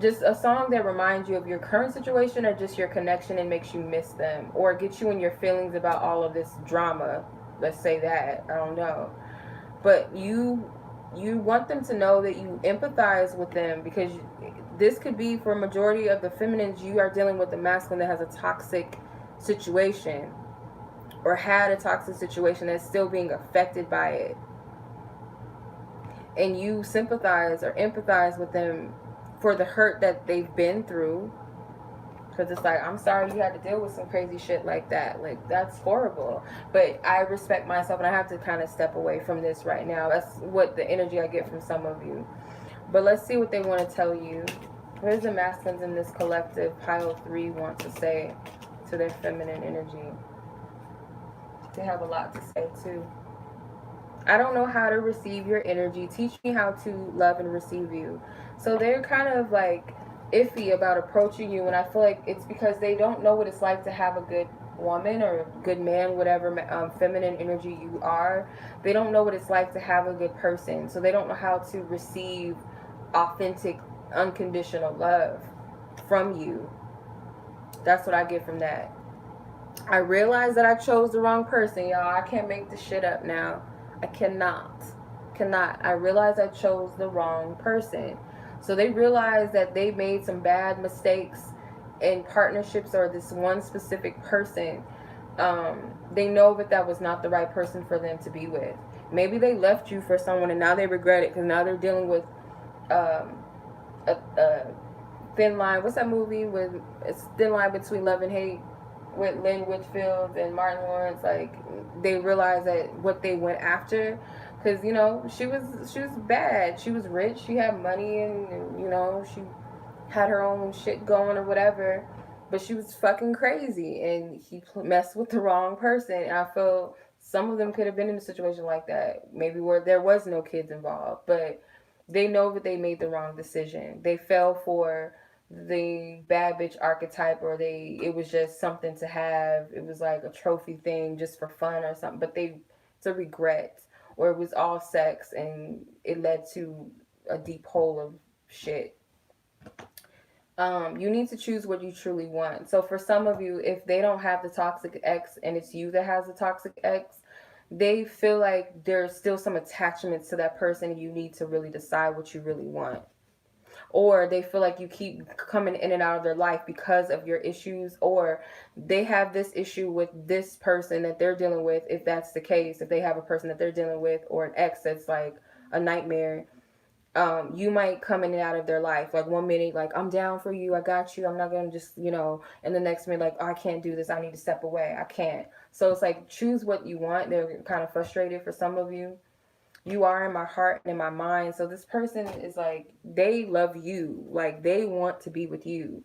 just a song that reminds you of your current situation, or just your connection and makes you miss them, or gets you in your feelings about all of this drama. Let's say that, I don't know. But you want them to know that you empathize with them, because this could be, for a majority of the feminines, you are dealing with a masculine that has a toxic situation or had a toxic situation that's still being affected by it, and you sympathize or empathize with them for the hurt that they've been through, because it's like, I'm sorry you had to deal with some crazy shit like that. Like, that's horrible. But I respect myself, and I have to kind of step away from this right now. That's what the energy I get from some of you. But let's see what they want to tell you. What does the masculines in this collective pile 3 want to say to their feminine energy? They have a lot to say too. I don't know how to receive your energy. Teach me how to love and receive you. So they're kind of like iffy about approaching you, and I feel like it's because they don't know what it's like to have a good woman or a good man, whatever feminine energy you are. They don't know what it's like to have a good person, so they don't know how to receive authentic, unconditional love from you. That's what I get from that. I realize that I chose the wrong person, y'all. I can't make this shit up now. I cannot. I realize I chose the wrong person. So they realize that they made some bad mistakes in partnerships or this one specific person. They know that was not the right person for them to be with. Maybe they left you for someone and now they regret it, because now they're dealing with a thin line. What's that movie with it's thin line between love and hate, with Lynn Whitfield and Martin Lawrence? Like, they realized that what they went after, because you know she was bad. She was rich. She had money, and you know she had her own shit going or whatever. But she was fucking crazy, and he messed with the wrong person. And I feel some of them could have been in a situation like that, maybe where there was no kids involved, but they know that they made the wrong decision. They fell for the bad bitch archetype, or it was just something to have. It was like a trophy thing just for fun or something, but it's a regret, or it was all sex and it led to a deep hole of shit. You need to choose what you truly want. So for some of you, if they don't have the toxic ex and it's you that has the toxic ex, they feel like there's still some attachments to that person, and you need to really decide what you really want. Or they feel like you keep coming in and out of their life because of your issues, or they have this issue with this person that they're dealing with. If that's the case, if they have a person that they're dealing with, or an ex that's like a nightmare, you might come in and out of their life. Like, one minute, like, I'm down for you, I got you, I'm not gonna just, and the next minute, like, oh, I can't do this, I need to step away, I can't. So it's like, choose what you want. They're kind of frustrated for some of you. You are in my heart and in my mind. So this person is like, they love you, like they want to be with you.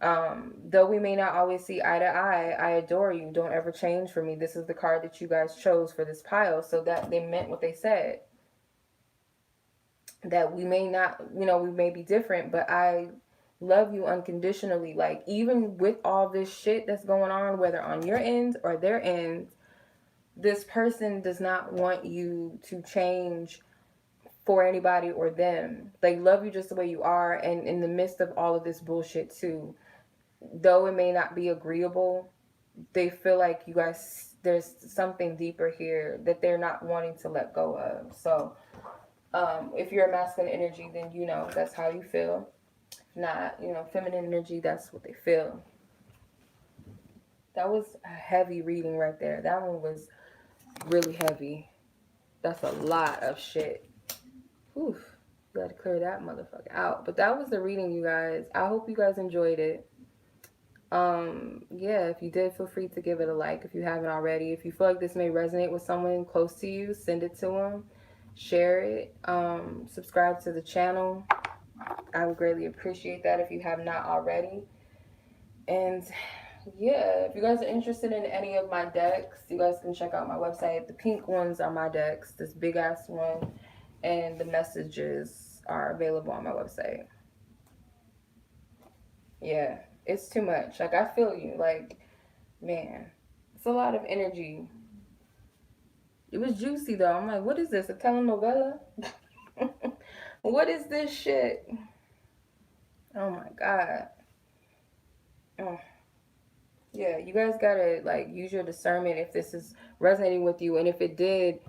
Though we may not always see eye to eye, I adore you, don't ever change for me. This is the card that you guys chose for this pile. So that they meant what they said. That we may not, we may be different, but I love you unconditionally. Like, even with all this shit that's going on, whether on your end or their end, this person does not want you to change for anybody or them. They love you just the way you are, and in the midst of all of this bullshit too. Though it may not be agreeable, they feel like you guys, there's something deeper here that they're not wanting to let go of. So if you're a masculine energy, then that's how you feel. If not, feminine energy, that's what they feel. That was a heavy reading right there. That one was really heavy. That's a lot of shit. Oof. You gotta clear that motherfucker out. But that was the reading, you guys. I hope you guys enjoyed it. Yeah, if you did, feel free to give it a like if you haven't already. If you feel like this may resonate with someone close to you, send it to them. Share it. Subscribe to the channel. I would greatly appreciate that if you have not already. And yeah, if you guys are interested in any of my decks, you guys can check out my website. The pink ones are my decks, this big ass one, and the messages are available on my website. Yeah, it's too much. Like, I feel you. Like, man, it's a lot of energy. It was juicy though. I'm like, what is this, a telenovela? What is this shit? Oh my god. Yeah, you guys gotta like use your discernment if this is resonating with you. And if it did,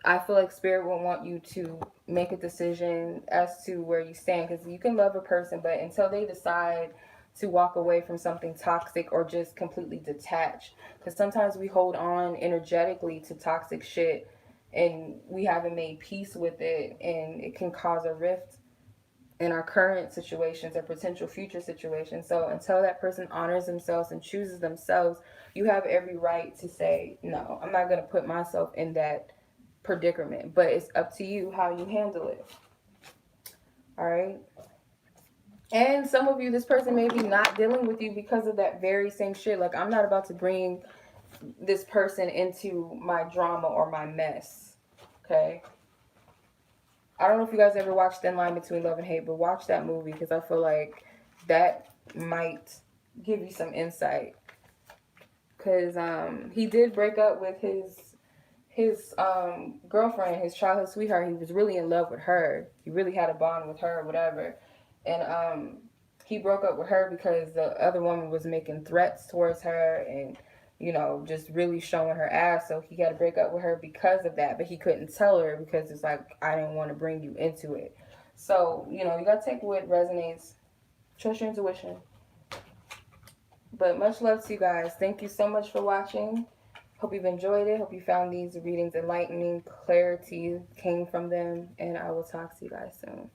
I feel like Spirit will want you to make a decision as to where you stand, because you can love a person, but until they decide to walk away from something toxic or just completely detach. Because sometimes we hold on energetically to toxic shit and we haven't made peace with it, and it can cause a rift in our current situations or potential future situations. So until that person honors themselves and chooses themselves, you have every right to say, no, I'm not going to put myself in that predicament. But it's up to you how you handle it. All right. And some of you, this person may be not dealing with you because of that very same shit. Like, I'm not about to bring this person into my drama or my mess. Okay. I don't know if you guys ever watched Thin Line Between Love and Hate, but watch that movie because I feel like that might give you some insight. Because he did break up with his girlfriend, his childhood sweetheart. He was really in love with her. He really had a bond with her, whatever. And he broke up with her because the other woman was making threats towards her and, you know, just really showing her ass. So he had to break up with her because of that. But he couldn't tell her because it's like, I didn't want to bring you into it. So, you know, you got to take what resonates. Trust your intuition. But much love to you guys. Thank you so much for watching. Hope you've enjoyed it. Hope you found these readings enlightening. Clarity came from them. And I will talk to you guys soon.